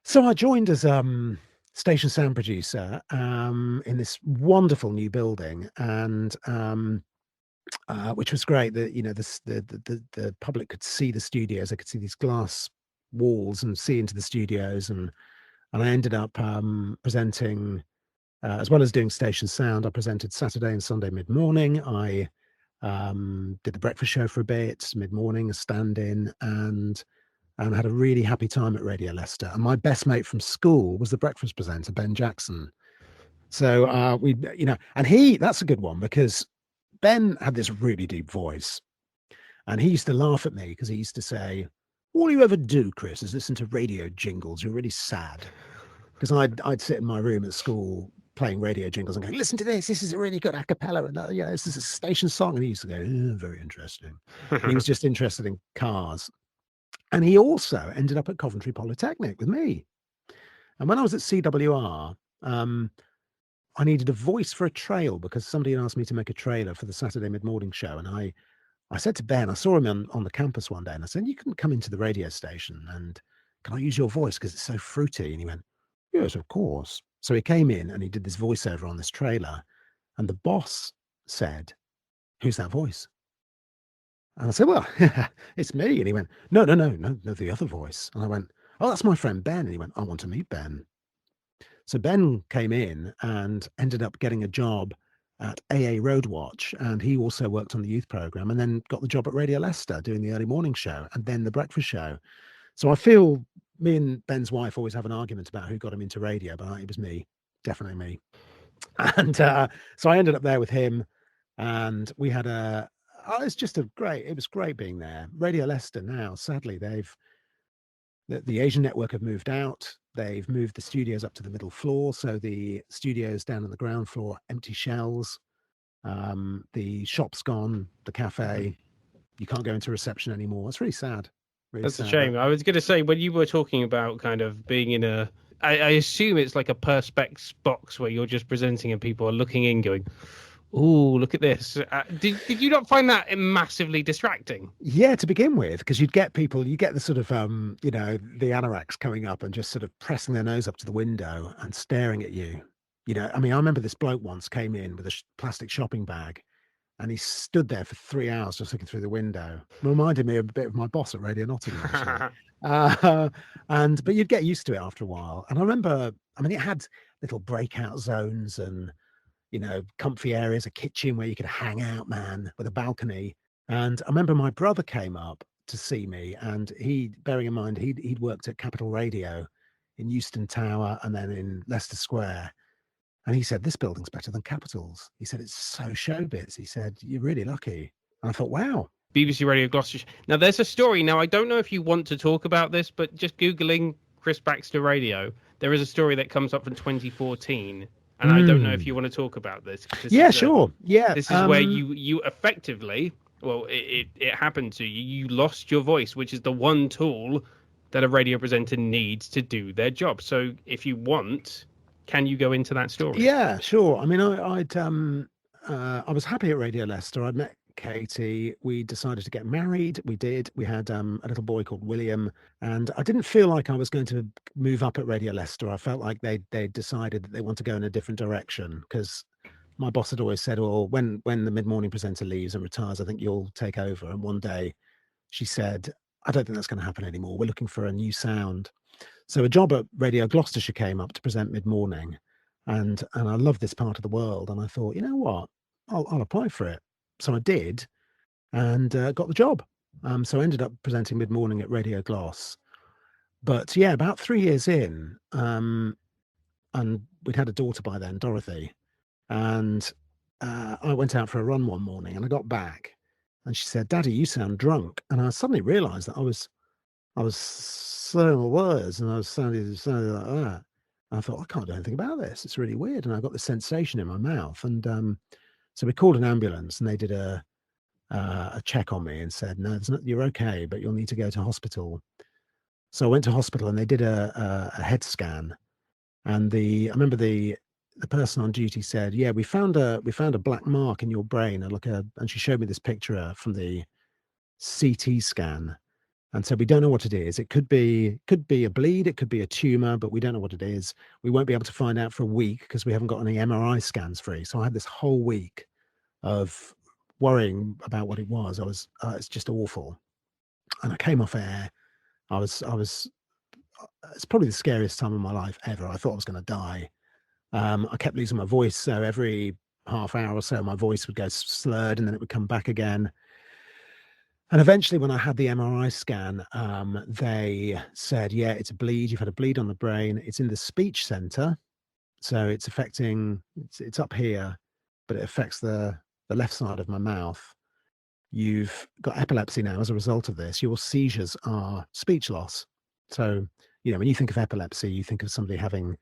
S2: So I joined as station sound producer in this wonderful new building, and which was great. That the public could see the studios. They could see these glass walls and see into the studios, and And I ended up presenting, as well as doing station sound, I presented Saturday and Sunday mid-morning. I did the breakfast show for a bit, mid-morning, a stand-in, and had a really happy time at Radio Leicester. And my best mate from school was the breakfast presenter, Ben Jackson. So we, and that's a good one because Ben had this really deep voice. And he used to laugh at me because he used to say, all you ever do, Chris, is listen to radio jingles. You're really sad. Because I'd sit in my room at school playing radio jingles and go, listen to this. This is a really good a cappella. And this is a station song. And he used to go, very interesting. He was just interested in cars. And he also ended up at Coventry Polytechnic with me. And when I was at CWR, I needed a voice for a trail because somebody had asked me to make a trailer for the Saturday mid-morning show. And I said to Ben, I saw him on the campus one day and I said, you can come into the radio station and can I use your voice because it's so fruity? And he went, yes, of course. So he came in and he did this voiceover on this trailer and the boss said, who's that voice? And I said, well, it's me. And he went, no, the other voice. And I went, oh, that's my friend Ben. And he went, I want to meet Ben. So Ben came in and ended up getting a job at AA Roadwatch, and he also worked on the youth program and then got the job at Radio Leicester doing the early morning show and then the breakfast show. So I feel me and Ben's wife always have an argument about who got him into radio, but it was me, definitely me. And so I ended up there with him and we had it was great being there. Radio Leicester now, sadly, the Asian network have moved out. They've moved the studios up to the middle floor. So the studios down on the ground floor, empty shells. The shop's gone, the cafe. You can't go into reception anymore. It's really sad. Really
S1: That's
S2: sad.
S1: a shame. I was going to say, when you were talking about kind of being in I assume it's like a perspex box where you're just presenting and people are looking in going, ooh, look at this. Did you not find that massively distracting?
S2: Yeah, to begin with, because you get the sort of, the anoraks coming up and just sort of pressing their nose up to the window and staring at you. I remember this bloke once came in with a plastic shopping bag and he stood there for 3 hours just looking through the window. It reminded me a bit of my boss at Radio Nottingham, actually. But you'd get used to it after a while. And I remember, it had little breakout zones and, comfy areas, a kitchen where you could hang out, man, with a balcony. And I remember my brother came up to see me and bearing in mind, he'd worked at Capital Radio in Euston Tower and then in Leicester Square. And he said, this building's better than Capital's. He said, it's so showbiz. He said, you're really lucky. And I thought, wow.
S1: BBC Radio Gloucestershire. Now, there's a story. Now, I don't know if you want to talk about this, but just Googling Chris Baxter Radio, there is a story that comes up from 2014. And I don't know if you want to talk about this.
S2: Sure. Yeah.
S1: This is where you effectively, well, it happened to you. You lost your voice, which is the one tool that a radio presenter needs to do their job. So if you want, can you go into that story?
S2: Yeah, sure. I was happy at Radio Leicester. I'd met Katie. We decided to get married. We did. We had a little boy called William, and I didn't feel like I was going to move up at Radio Leicester. I felt like they decided that they want to go in a different direction because my boss had always said, well, when the mid-morning presenter leaves and retires, I think you'll take over. And one day she said, I don't think that's going to happen anymore. We're looking for a new sound. So a job at Radio Gloucestershire came up to present mid-morning, and I love this part of the world. And I thought, you know what, I'll apply for it. So I did, and got the job. So I ended up presenting mid-morning at Radio Gloss. But yeah, about 3 years in, and we'd had a daughter by then, Dorothy, and I went out for a run one morning, and I got back, and she said, "Daddy, you sound drunk." And I suddenly realised that I was saying words, and I was sounding like that. And I thought, I can't do anything about this. It's really weird. And I got this sensation in my mouth. And so we called an ambulance, and they did a check on me and said, no, you're okay, but you'll need to go to hospital. So I went to hospital, and they did a head scan. And I remember the person on duty said, yeah, we found a black mark in your brain. And she showed me this picture from the CT scan. And so we don't know what it is. It could be a bleed, it could be a tumor, but we don't know what it is. We won't be able to find out for a week because we haven't got any MRI scans free. So I had this whole week of worrying about what it was. It's just awful. And I came off air. I it's probably the scariest time of my life ever. I thought I was going to die. I kept losing my voice, so every half hour or so, my voice would go slurred, and then it would come back again. And eventually, when I had the MRI scan, they said, "Yeah, it's a bleed. You've had a bleed on the brain. It's in the speech center, so it's affecting. It's up here, but it affects the left side of my mouth. You've got epilepsy now as a result of this. Your seizures are speech loss. So, when you think of epilepsy, you think of somebody having,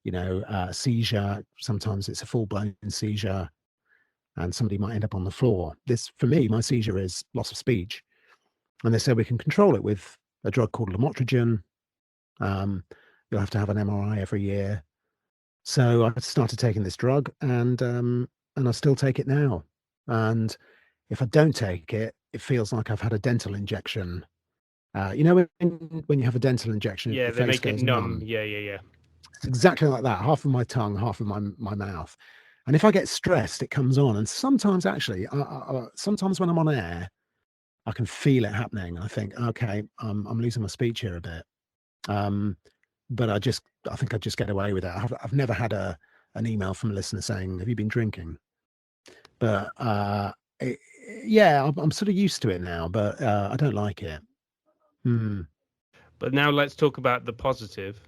S2: a seizure. Sometimes it's a full-blown seizure, and somebody might end up on the floor. This, for me, my seizure is loss of speech. And they said we can control it with a drug called lamotrigine. You'll have to have an MRI every year. So I started taking this drug, and I still take it now. And if I don't take it, it feels like I've had a dental injection. When you have a dental injection,
S1: Yeah,
S2: your
S1: they
S2: face
S1: make it
S2: goes
S1: numb.
S2: numb.
S1: Yeah, yeah, yeah.
S2: It's exactly like that. Half of my tongue, half of my mouth. And if I get stressed, it comes on. And sometimes, actually, sometimes when I'm on air, I can feel it happening. I think, okay, I'm losing my speech here a bit. But I think I just get away with it. I've never had an email from a listener saying, "Have you been drinking?" But I'm sort of used to it now. But I don't like it.
S1: But now let's talk about the positive.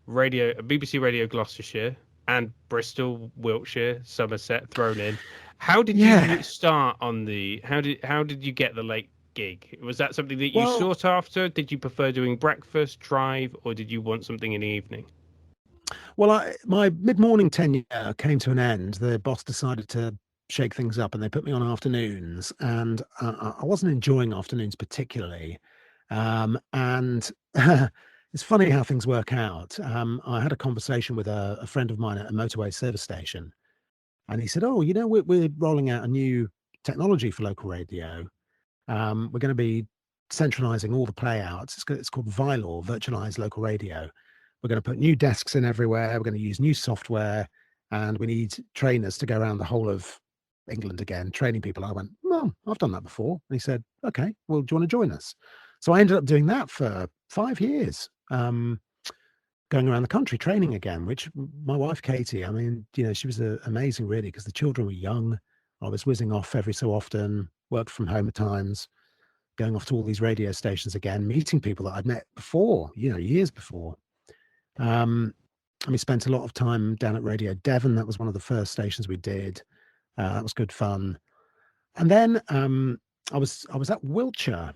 S1: BBC Radio Gloucestershire and Bristol, Wiltshire, Somerset thrown in. How did you start on how did you get the late gig? Was that something that you sought after? Did you prefer doing breakfast, drive, or did you want something in the evening?
S2: Well, my mid-morning tenure came to an end. The boss decided to shake things up, and they put me on afternoons, and I wasn't enjoying afternoons particularly. And it's funny how things work out. I had a conversation with a friend of mine at a motorway service station, and he said, "Oh, we're rolling out a new technology for local radio. We're going to be centralizing all the playouts. It's called VILOR, Virtualized Local Radio. We're going to put new desks in everywhere. We're going to use new software, and we need trainers to go around the whole of England again, training people." I went, "Well, I've done that before." And he said, "Okay, well, do you want to join us?" So I ended up doing that for 5 years, going around the country training again, which my wife, Katie, I mean, she was amazing, really, because the children were young. I was whizzing off every so often, worked from home at times, going off to all these radio stations again, meeting people that I'd met before, years before. And we spent a lot of time down at Radio Devon. That was one of the first stations we did. That was good fun. And then I was at Wiltshire,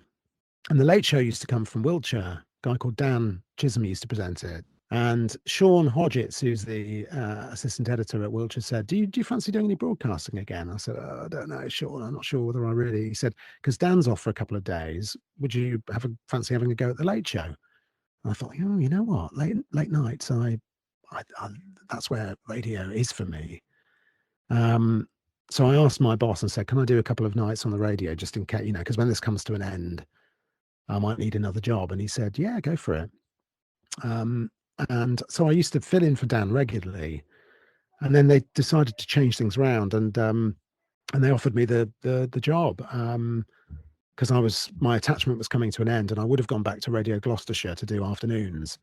S2: and the Late Show used to come from Wiltshire. A guy called Dan Chisholm used to present it. And Sean Hodgetts, who's the assistant editor at Wiltshire, said, do you fancy doing any broadcasting again? I said, I don't know, Sean, I'm not sure whether I really. He said, because Dan's off for a couple of days, would you fancy having a go at the Late Show? And I thought, oh, you know what, late nights, I that's where radio is for me. So I asked my boss and said, can I do a couple of nights on the radio just in case, because when this comes to an end, I might need another job. And he said, yeah, go for it. And so I used to fill in for Dan regularly, and then they decided to change things around, and they offered me the job, because my attachment was coming to an end, and I would have gone back to Radio Gloucestershire to do afternoons,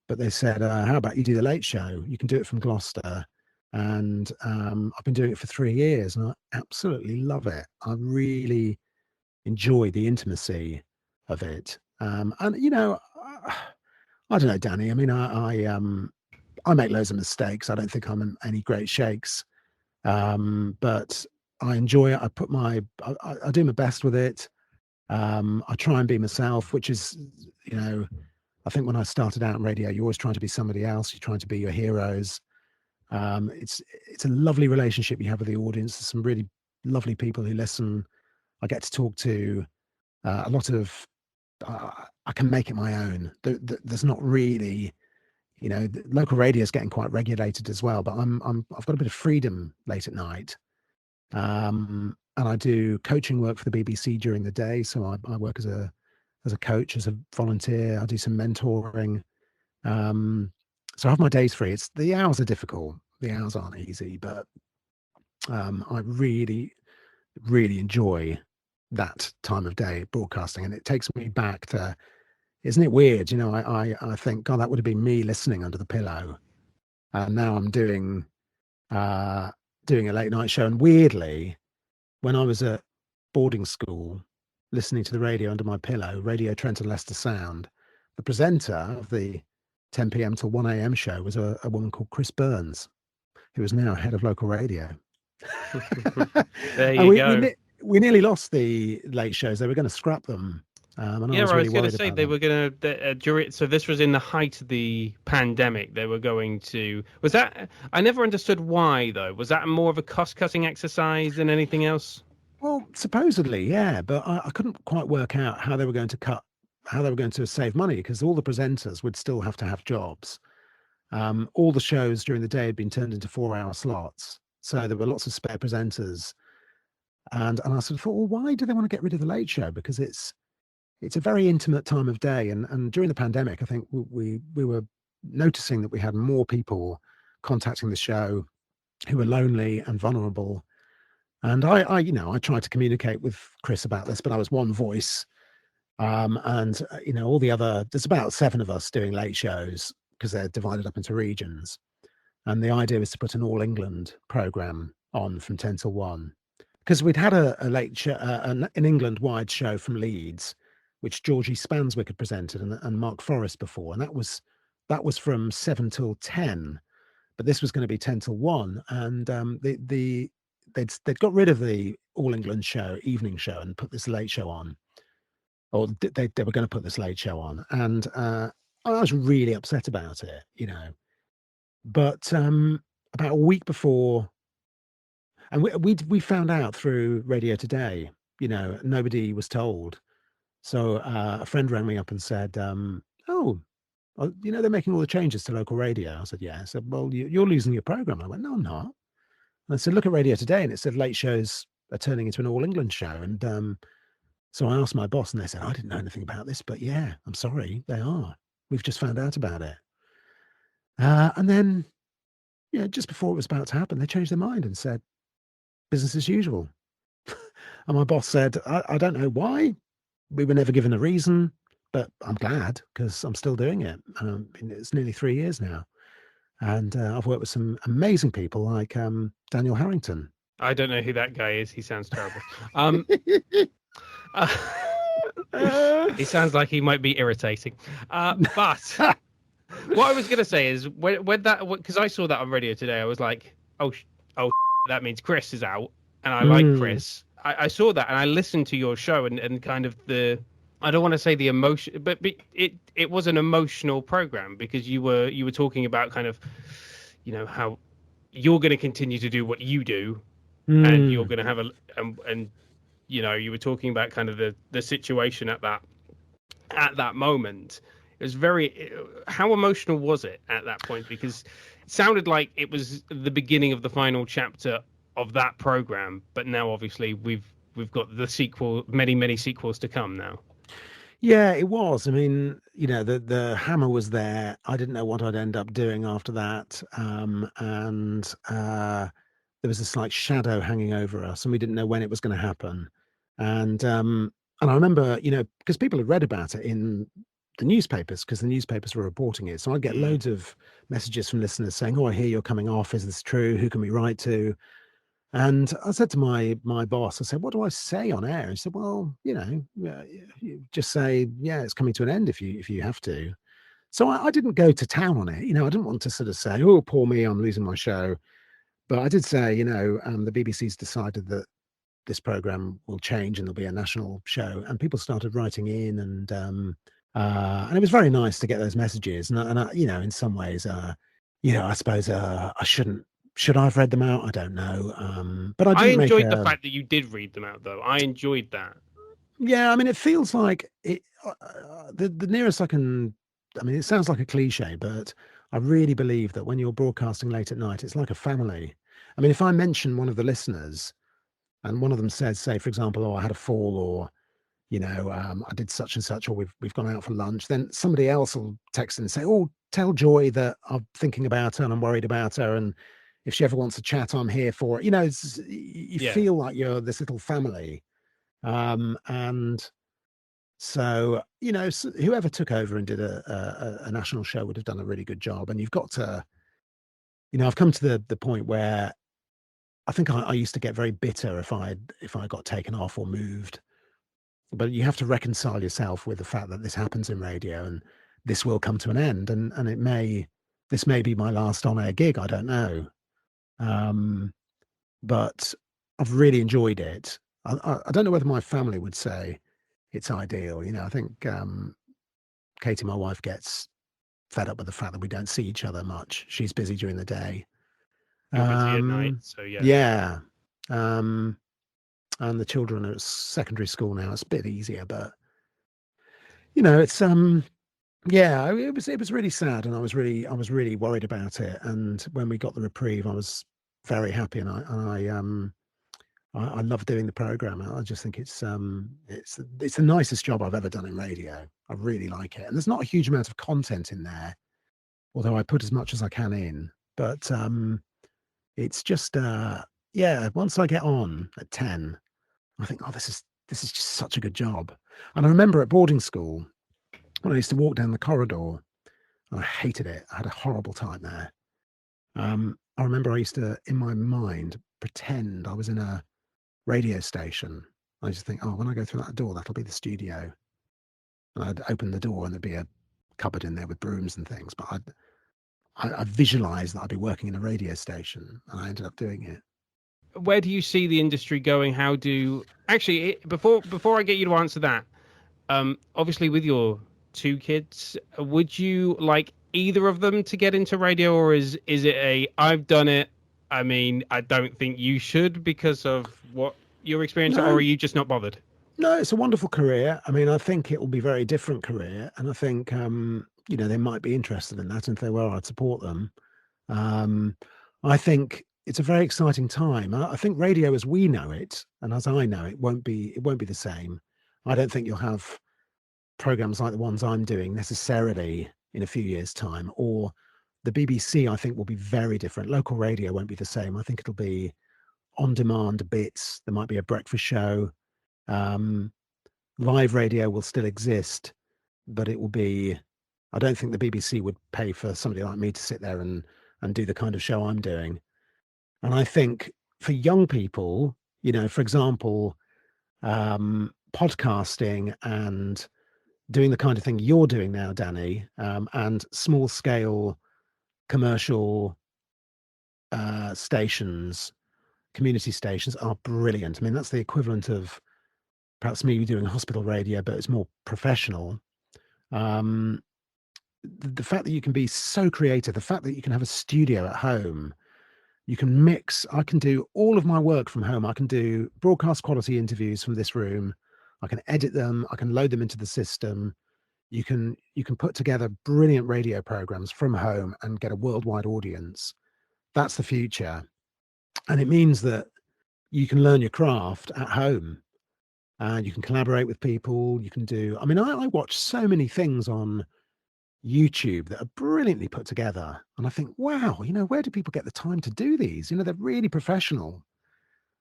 S2: but they said, how about you do the Late Show? You can do it from Gloucester. And I've been doing it for 3 years, and I absolutely love it. I really enjoy the intimacy of it. And I don't know, Danny. I mean, I make loads of mistakes. I don't think I'm in any great shakes, but I enjoy it. I do my best with it. I try and be myself, which is, I think when I started out in radio, you're always trying to be somebody else. You're trying to be your heroes. It's a lovely relationship you have with the audience. There's some really lovely people who listen. I get to talk to a lot of. I can make it my own. There's not really, the local radio is getting quite regulated as well. But I've got a bit of freedom late at night, and I do coaching work for the BBC during the day. So I work as a coach, as a volunteer. I do some mentoring. So I have my days free. The hours are difficult. The hours aren't easy, but I really, really enjoy that time of day broadcasting, and it takes me back to, isn't it weird? I think, God, that would have been me listening under the pillow. And now I'm uh, doing a late night show. And weirdly, when I was at boarding school, listening to the radio under my pillow, Radio Trent and Leicester Sound, the presenter of the 10 p.m. till 1 a.m. show was a woman called Chris Burns, who is now head of local radio.
S1: There you go.
S2: We nearly lost the late shows. They were going to scrap them. And
S1: I was
S2: really
S1: going to say they
S2: them.
S1: were going to. So this was in the height of the pandemic. They were going to. Was that? I never understood why though. Was that more of a cost-cutting exercise than anything else?
S2: Well, supposedly, yeah, but I couldn't quite work out how they were going to save money, because all the presenters would still have to have jobs. All the shows during the day had been turned into 4-hour slots, so there were lots of spare presenters. And I sort of thought, well, why do they want to get rid of the late show? Because it's a very intimate time of day, and during the pandemic, I think we were noticing that we had more people contacting the show who were lonely and vulnerable. And I tried to communicate with Chris about this, but I was one voice. And all the other, there's about 7 of us doing late shows because they're divided up into regions. And the idea was to put an all England program on from 10 till 1, because we'd had a late show, an England wide show from Leeds, which Georgie Spanswick had presented, and Mark Forrest before. And that was from 7 till 10, but this was going to be 10 till 1. And they'd got rid of the all England show, evening show, and put this late show on. Or they were going to put this late show on, and I was really upset about it, But about a week before, and we found out through Radio Today, nobody was told. So a friend rang me up and said, "Oh, they're making all the changes to local radio." I said, "Yeah." I said, "Well, you're losing your program." I went, "No, I'm not." And I said, "Look at Radio Today," and it said late shows are turning into an all England show, and so I asked my boss, and they said, "I didn't know anything about this, but yeah, I'm sorry, they are. We've just found out about it." And then, just before it was about to happen, they changed their mind and said, "Business as usual." And my boss said, I don't know why. We were never given a reason, but I'm glad, because I'm still doing it. It's nearly 3 years now. And I've worked with some amazing people like Daniel Harrington.
S1: I don't know who that guy is. He sounds terrible. He sounds like he might be irritating. But what I was going to say is when that, because I saw that on Radio Today, I was like, oh, that means Chris is out, and I like Chris. I saw that, and I listened to your show, and kind of I don't want to say the emotion, but it was an emotional program, because you were talking about kind of, how you're going to continue to do what you do, and you're going to have and you were talking about kind of the situation at that moment. It was how emotional was it at that point? Because it sounded like it was the beginning of the final chapter of that program, but now obviously we've got the sequel, many sequels to come now.
S2: Yeah, it was. I mean, the hammer was there. I didn't know what I'd end up doing after that. And there was this like shadow hanging over us, and we didn't know when it was going to happen. And I remember, because people had read about it in the newspapers, because the newspapers were reporting it. So I'd get loads of messages from listeners saying, "Oh, I hear you're coming off. Is this true? Who can we write to?" And I said to my boss, I said, "What do I say on air?" He said, "Well, you just say, yeah, it's coming to an end if you have to." So I didn't go to town on it. I didn't want to sort of say, "Oh, poor me, I'm losing my show." But I did say, the BBC's decided that this program will change and there'll be a national show. And people started writing in, and it was very nice to get those messages. And I, in some ways, I suppose I shouldn't. Should I have read them out? I don't know. But I
S1: enjoyed the fact that you did read them out, though. I enjoyed that.
S2: Yeah, I mean, it feels like it. The nearest I can. I mean, it sounds like a cliche, but I really believe that when you're broadcasting late at night, it's like a family. I mean, if I mention one of the listeners, and one of them says, say, for example, "Oh, I had a fall," or I did such and such, or we've gone out for lunch, then somebody else will text and say, "Oh, tell Joy that I'm thinking about her and I'm worried about her, and if she ever wants to chat, I'm here for it." You feel like you're this little family. And So, whoever took over and did a national show would have done a really good job. And you've got to, I've come to the point where I think I used to get very bitter if I got taken off or moved. But you have to reconcile yourself with the fact that this happens in radio and this will come to an end. And this may be my last on-air gig. I don't know. But I've really enjoyed it. I don't know whether my family would say it's ideal. I think Katie, my wife, gets fed up with the fact that we don't see each other much. She's busy during the day.
S1: You're busy at night, so yeah.
S2: Yeah. And the children are at secondary school now. It's a bit easier, but it's yeah, it was really sad, and I was really worried about it. And when we got the reprieve, I was very happy, and I love doing the program. I just think it's the nicest job I've ever done in radio. I really like it, and there's not a huge amount of content in there, although I put as much as I can in. But it's just once I get on at 10, I think, oh, this is just such a good job. And I remember at boarding school when I used to walk down the corridor, and I hated it. I had a horrible time there. I remember I used to, in my mind, pretend I was in a radio station. I used to think, oh, when I go through that door, that'll be the studio. And I'd open the door and there'd be a cupboard in there with brooms and things. But I visualized that I'd be working in a radio station, and I ended up doing it.
S1: Where do you see the industry going? Before I get you to answer that, obviously with your 2 kids, would you like either of them to get into radio, or is it I've done it, I mean, I don't think you should because of what your experience, or are you just not bothered?
S2: No, it's a wonderful career. I mean, I think it will be a very different career, and I think they might be interested in that, and if they were, I'd support them. I think it's a very exciting time. I think radio as we know it, and as I know it, won't be the same. I don't think you'll have programs like the ones I'm doing necessarily in a few years' time, or the BBC, I think, will be very different. Local radio won't be the same. I think it'll be on-demand bits. There might be a breakfast show. Live radio will still exist, but it will be, I don't think the BBC would pay for somebody like me to sit there and do the kind of show I'm doing. And I think for young people, for example, podcasting and doing the kind of thing you're doing now, Danny, and small scale commercial stations, community stations are brilliant. I mean, that's the equivalent of perhaps me doing hospital radio, but it's more professional. The fact that you can be so creative, the fact that you can have a studio at home, you can mix. I can do all of my work from home. I can do broadcast quality interviews from this room. I can edit them. I can load them into the system. You can put together brilliant radio programs from home and get a worldwide audience. That's the future. And it means that you can learn your craft at home, and you can collaborate with people. You can do, I mean, I watch so many things on YouTube that are brilliantly put together. And I think, wow, where do people get the time to do these? They're really professional.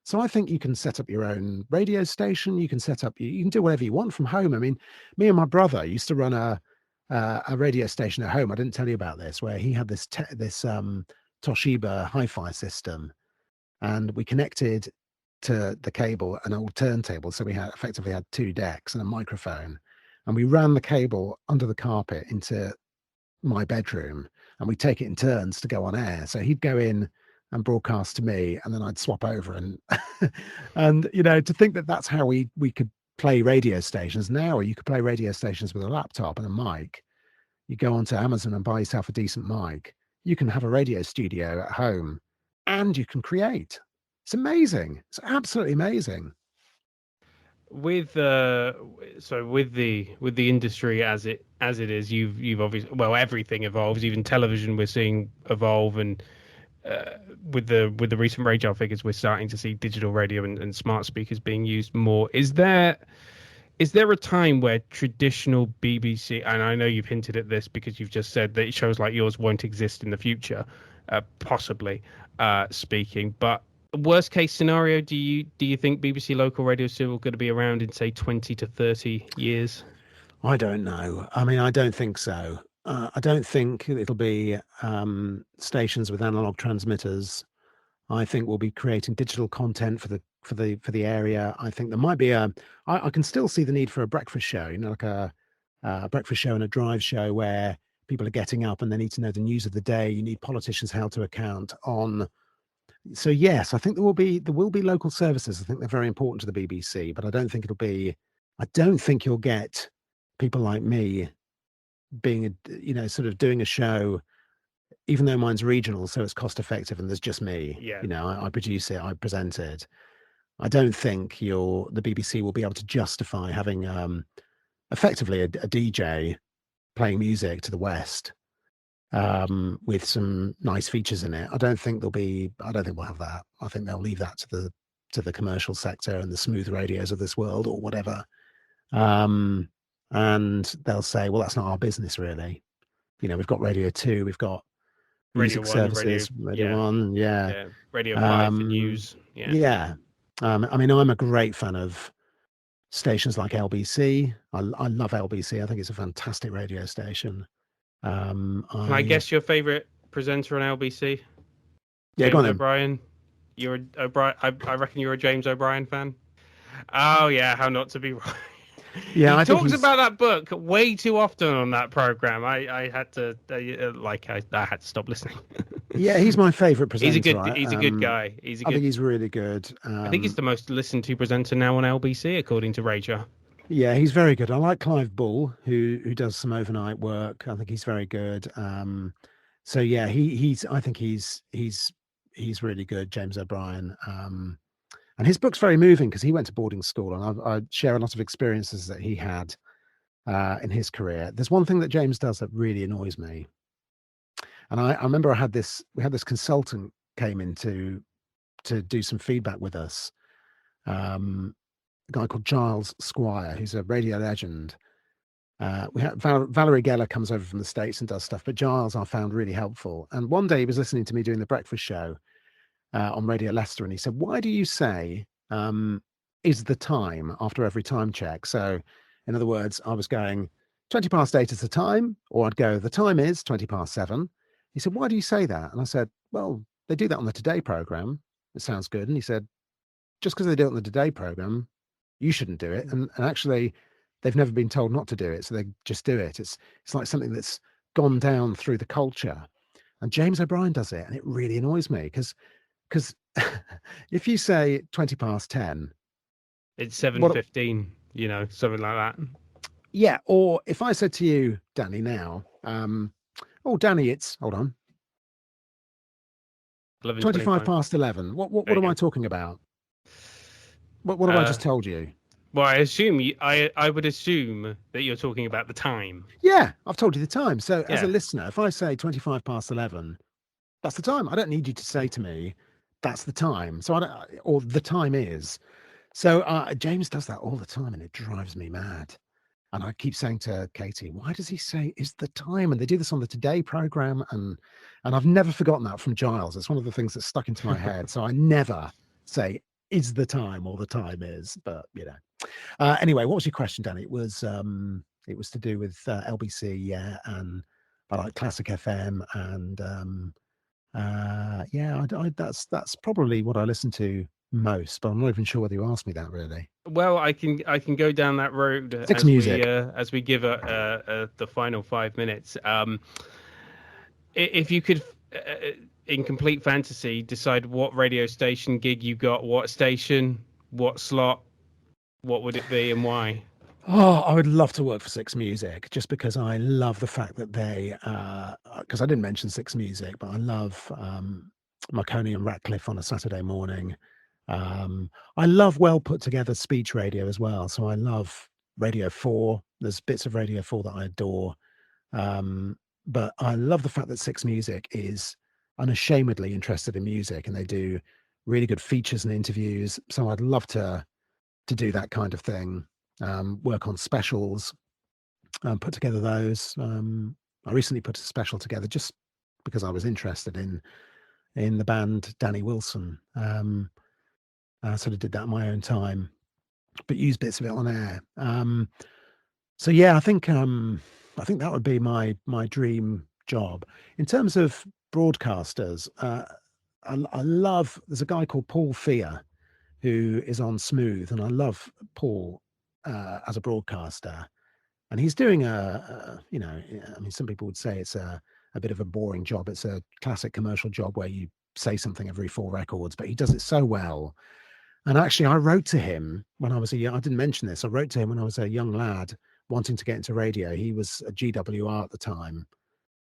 S2: So I think you can set up your own radio station. You can you can do whatever you want from home. I mean, me and my brother used to run a radio station at home. I didn't tell you about this, where he had this Toshiba hi-fi system, and we connected to the cable an old turntable. So we effectively had 2 decks and a microphone, and we ran the cable under the carpet into my bedroom, and we'd take it in turns to go on air. So he'd go in and broadcast to me, and then I'd swap over, and and to think that that's how we could play radio stations. Now you could play radio stations with a laptop and a mic. You go onto Amazon and buy yourself a decent mic. You can have a radio studio at home, and you can create. It's amazing. It's absolutely amazing.
S1: With the industry as it is, you've obviously, well, everything evolves. Even television we're seeing evolve, and with the recent radio figures, we're starting to see digital radio and smart speakers being used more. Is there a time where traditional BBC, and I know you've hinted at this because you've just said that shows like yours won't exist in the future, possibly speaking, but Worst case scenario, do you think BBC local radio is still going to be around in, say, 20 to 30 years?
S2: I don't know. I mean, I don't think so. I don't think it'll be stations with analog transmitters. I think we'll be creating digital content for the area. I think there might be I can still see the need for a breakfast show, like a breakfast show and a drive show where people are getting up and they need to know the news of the day. You need politicians held to account on. So yes, I think there will be local services. I think they're very important to the BBC, but I don't think it'll be. I don't think you'll get people like me being sort of doing a show, even though mine's regional, so it's cost effective and there's just me.
S1: Yeah.
S2: I produce it, I present it. I don't think the BBC will be able to justify having effectively a DJ playing music to the West with some nice features in it. I don't think we'll have that. I think they'll leave that to the commercial sector and the smooth radios of this world or whatever. And they'll say, well, that's not our business really. We've got Radio 2, we've got music
S1: Radio 1,
S2: services, Radio 1,
S1: yeah. Radio 5 for news. Yeah.
S2: Yeah. I mean, I'm a great fan of stations like LBC. I love LBC. I think it's a fantastic radio station.
S1: Can I guess your favourite presenter on LBC?
S2: Yeah,
S1: James
S2: go on then.
S1: O'Brien. You're O'Brien. I reckon you're a James O'Brien fan. Oh yeah, how not to be right.
S2: Yeah,
S1: he talks about that book way too often on that program. I had to I had to stop listening.
S2: Yeah, he's my favourite presenter.
S1: He's a good guy. I
S2: think he's really good.
S1: I think he's the most listened to presenter now on LBC, according to Rachel.
S2: Yeah, he's very good. I like Clive Bull, who does some overnight work. I think he's very good. So yeah, I think he's really good, James O'Brien. And his book's very moving because he went to boarding school, and I share a lot of experiences that he had in his career. There's one thing that James does that really annoys me, and I remember we had this consultant came in to do some feedback with us. A guy called Giles Squire, who's a radio legend. We had Valerie Geller comes over from the States and does stuff, but Giles I found really helpful. And one day he was listening to me doing the breakfast show on Radio Leicester, and he said, "Why do you say is the time after every time check?" So, in other words, I was going 20 past 8 is the time, or I'd go, "The time is 20 past 7." He said, "Why do you say that?" And I said, "Well, they do that on the Today programme. It sounds good." And he said, "Just because they do it on the Today programme, you shouldn't do it." And actually, they've never been told not to do it, so they just do it. It's like something that's gone down through the culture. And James O'Brien does it, and it really annoys me because if you say 20 past 10,
S1: it's 7:15, something like that.
S2: Yeah, or if I said to you, Danny, now, Danny, hold on, 25 past 11. What am I talking about? What have I just told you?
S1: Well, I would assume that you're talking about the time.
S2: Yeah, I've told you the time. So as a listener, if I say 25 past 11, that's the time. I don't need you to say to me, that's the time. So or the time is. So James does that all the time, and it drives me mad. And I keep saying to Katie, why does he say is the time? And they do this on the Today programme, and I've never forgotten that from Giles. It's one of the things that's stuck into my head. So I never say is the time or the time is, but anyway, what was your question, Danny? It was to do with LBC, yeah, and I like Classic FM, and that's probably what I listen to most, but I'm not even sure whether you asked me that really.
S1: Well, I can go down that road
S2: Six music.
S1: As we give the final 5 minutes. If you could, in complete fantasy, decide what radio station gig you got, what station, what slot, what would it be and why?
S2: Oh, I would love to work for Six Music, just because I love the fact that they, because I didn't mention Six Music, but I love Marconi and Ratcliffe on a Saturday morning. I love well put together speech radio as well. So I love Radio 4. There's bits of Radio 4 that I adore. But I love the fact that Six Music is unashamedly interested in music, and they do really good features and interviews. So I'd love to do that kind of thing. Work on specials, put together those. I recently put a special together just because I was interested in in the band Danny Wilson. I sort of did that in my own time, but used bits of it on air. So yeah, I think that would be my dream job. In terms of broadcasters, I love. There's a guy called Paul Fear who is on Smooth, and I love Paul as a broadcaster. And he's doing I mean, some people would say it's a bit of a boring job. It's a classic commercial job where you say something every 4 records, but he does it so well. And actually, I wrote to him when I was I didn't mention this. I wrote to him when I was a young lad wanting to get into radio. He was a GWR at the time,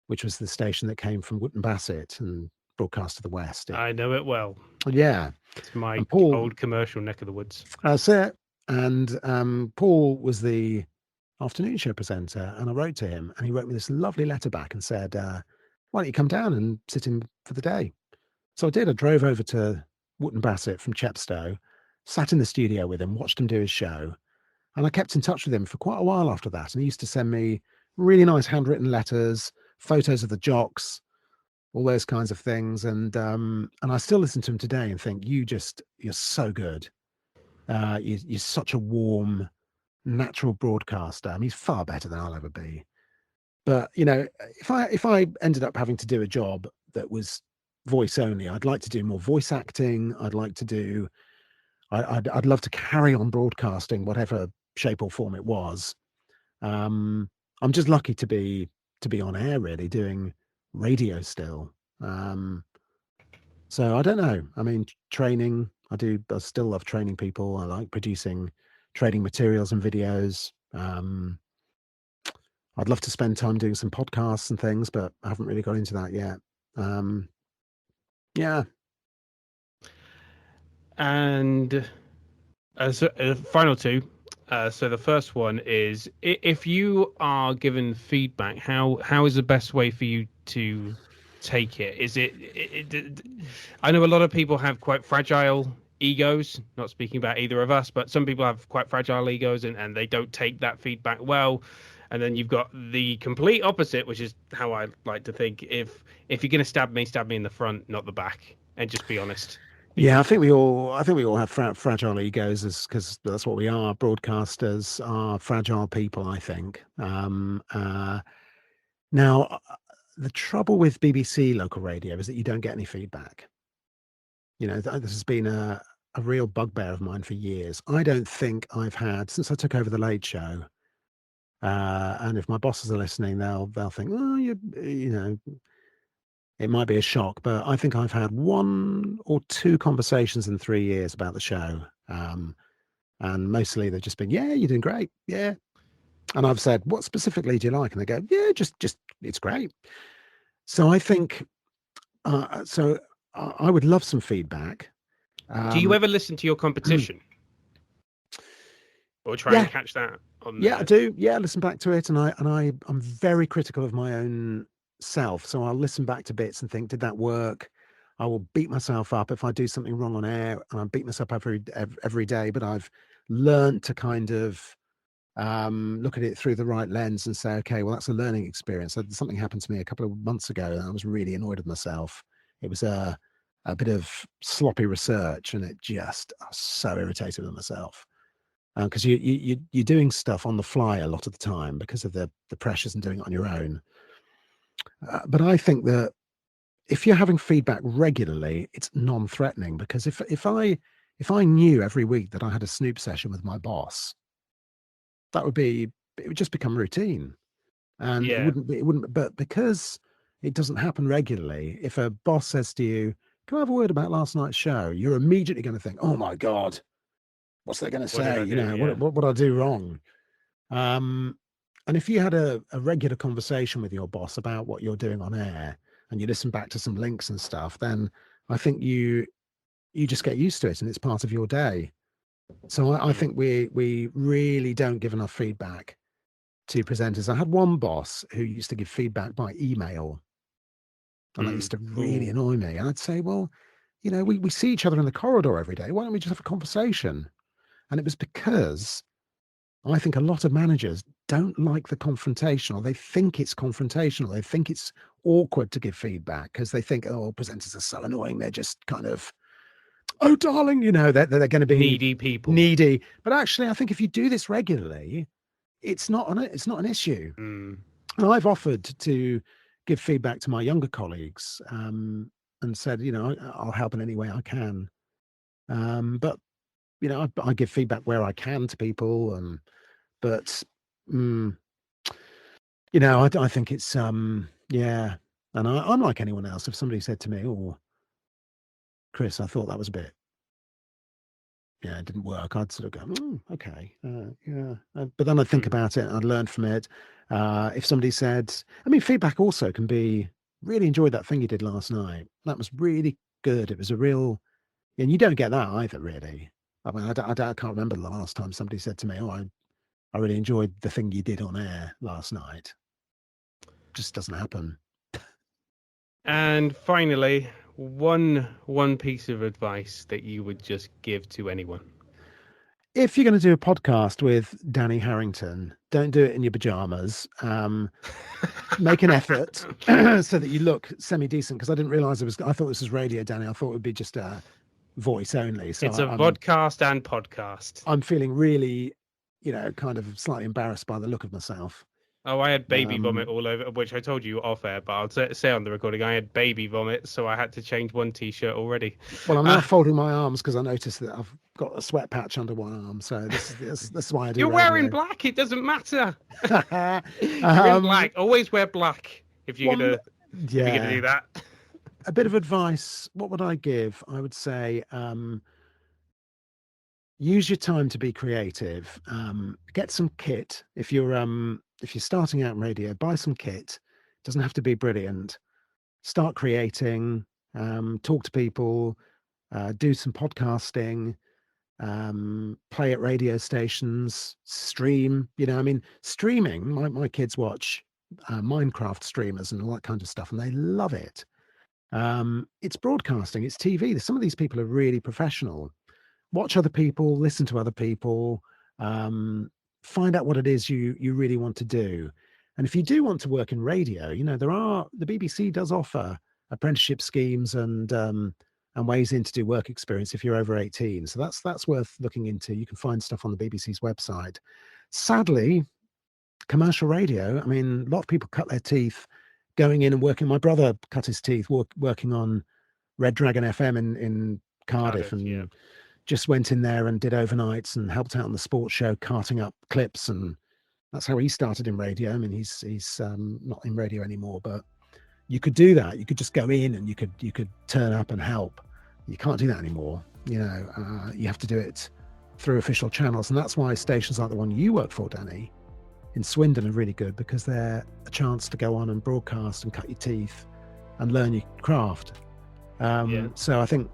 S2: which was the station that came from Wootton Bassett and broadcast to the West.
S1: I know it well.
S2: Yeah.
S1: It's my
S2: And Paul,
S1: old commercial neck of the woods.
S2: That's it. And Paul was the afternoon show presenter, and I wrote to him, and he wrote me this lovely letter back and said, why don't you come down and sit in for the day? So I did. I drove over to Wootton Bassett from Chepstow, sat in the studio with him, watched him do his show, and I kept in touch with him for quite a while after that. And he used to send me really nice handwritten letters, photos of the jocks, all those kinds of things. And I still listen to him today and think, you're so good. You're such a warm, natural broadcaster. I mean, he's far better than I'll ever be. But if I ended up having to do a job that was voice only, I'd like to do more voice acting. I'd like to do. I'd love to carry on broadcasting, whatever shape or form it was. I'm just lucky to be on air, really, doing radio still. So I don't know. I mean, training. I still love training people. I like producing training materials and videos. I'd love to spend time doing some podcasts and things, but I haven't really got into that yet. Yeah.
S1: And so final two. So the first one is, if you are given feedback, how is the best way for you to take it? Is it I know a lot of people have quite fragile egos, not speaking about either of us, but some people have quite fragile egos and they don't take that feedback well. And then you've got the complete opposite, which is how I like to think. If you're going to stab me in the front, not the back, and just be honest.
S2: Yeah, I think we all have fragile egos, because that's what we are. Broadcasters are fragile people, I think. Now, the trouble with BBC local radio is that you don't get any feedback. This has been a real bugbear of mine for years. I don't think I've had, since I took over the Late Show, and if my bosses are listening, they'll think, oh, it might be a shock, but I think I've had 1 or 2 conversations in 3 years about the show. And mostly they've just been, yeah, you're doing great. Yeah. And I've said, what specifically do you like? And they go, yeah, just it's great. So I think, I would love some feedback.
S1: Do you ever listen to your competition? Or try and catch that?
S2: I do. Yeah, listen back to it. And I'm very critical of my own self. So I'll listen back to bits and think, did that work? I will beat myself up if I do something wrong on air, and I beat myself up every day. But I've learned to kind of look at it through the right lens and say, okay, well, that's a learning experience. Something happened to me a couple of months ago, and I was really annoyed with myself. It was a bit of sloppy research, and I was so irritated with myself. Because you're doing stuff on the fly a lot of the time because of the pressures and doing it on your own. But I think that if you're having feedback regularly, it's non-threatening, because if I knew every week that I had a Snoop session with my boss, it would just become routine, and it wouldn't. But because it doesn't happen regularly, if a boss says to you, "Can I have a word about last night's show?" you're immediately going to think, "Oh my God, what's they going to say? What I do wrong?" And if you had a regular conversation with your boss about what you're doing on air, and you listen back to some links and stuff, then I think you just get used to it, and it's part of your day. So I think we really don't give enough feedback to presenters. I had one boss who used to give feedback by email, and that used to really annoy me. And I'd say, well, we see each other in the corridor every day. Why don't we just have a conversation? And it was because I think a lot of managers don't like the confrontational. They think it's confrontational. They think it's awkward to give feedback because they think, oh, presenters are so annoying. They're just kind of, oh, darling, they're going to be
S1: needy people.
S2: Needy. But actually, I think if you do this regularly, it's not an issue.
S1: Mm.
S2: And I've offered to give feedback to my younger colleagues and said, I'll help in any way I can. But, I give feedback where I can to people. But, I think it's, yeah. And I'm like anyone else. If somebody said to me, oh, Chris, I thought that was a bit, it didn't work, I'd sort of go, okay, yeah. But then I'd think about it and I'd learn from it. If somebody said, feedback also can be, really enjoyed that thing you did last night. That was really good. It was a real, and you don't get that either, really. I can't remember the last time somebody said to me, oh, I really enjoyed the thing you did on air last night. Just doesn't happen.
S1: And finally, one piece of advice that you would just give to anyone.
S2: If you're going to do a podcast with Danny Harrington, don't do it in your pajamas. Make an effort so that you look semi-decent, because I didn't realise I thought this was radio, Danny. I thought it would be just a voice only. So
S1: it's a vodcast and podcast.
S2: I'm feeling really, kind of slightly embarrassed by the look of myself.
S1: Oh, I had baby vomit all over, which I told you off air, but I'll say on the recording, I had baby vomit, so I had to change one T-shirt already.
S2: Well, I'm now folding my arms because I noticed that I've got a sweat patch under one arm, so this is why I do.
S1: You're wearing black; it doesn't matter. You're in black. Always wear black if you're gonna do that.
S2: A bit of advice. What would I give? I would say, use your time to be creative. Get some kit. If you're starting out in radio, buy some kit. It doesn't have to be brilliant. Start creating, talk to people, do some podcasting, play at radio stations, stream. Streaming. My kids watch Minecraft streamers and all that kind of stuff, and they love it. It's broadcasting, it's TV. Some of these people are really professional. Watch other people, listen to other people, find out what it is you really want to do. And if you do want to work in radio, the BBC does offer apprenticeship schemes and ways in to do work experience if you're over 18. So that's worth looking into. You can find stuff on the BBC's website. Sadly, commercial radio, a lot of people cut their teeth going in and working. My brother cut his teeth working on Red Dragon FM in Cardiff, and just went in there and did overnights and helped out on the sports show, carting up clips, and that's how he started in radio. He's not in radio anymore, but you could do that. You could just go in and you could turn up and help. You can't do that anymore. You have to do it through official channels, and that's why stations like the one you work for, Danny, in Swindon are really good, because they're a chance to go on and broadcast and cut your teeth and learn your craft. So I think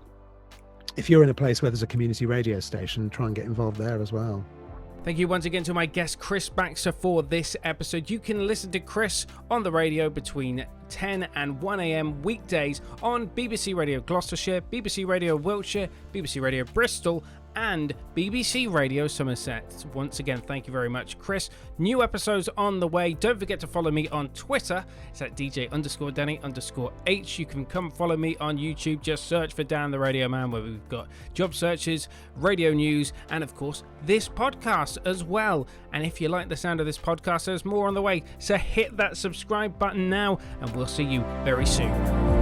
S2: if you're in a place where there's a community radio station, try and get involved there as well.
S1: Thank you once again to my guest Chris Baxter for this episode. You can listen to Chris on the radio between 10 and 1 a.m. weekdays on BBC Radio Gloucestershire, BBC Radio Wiltshire, BBC Radio Bristol, and BBC Radio Somerset. Once again, thank you very much, Chris. New episodes on the way. Don't forget to follow me on Twitter. It's at DJ_Danny_H. You can come follow me on YouTube. Just search for Dan the Radio Man, where we've got job searches, radio news, and of course, this podcast as well. And if you like the sound of this podcast, there's more on the way. So hit that subscribe button now, and we'll see you very soon.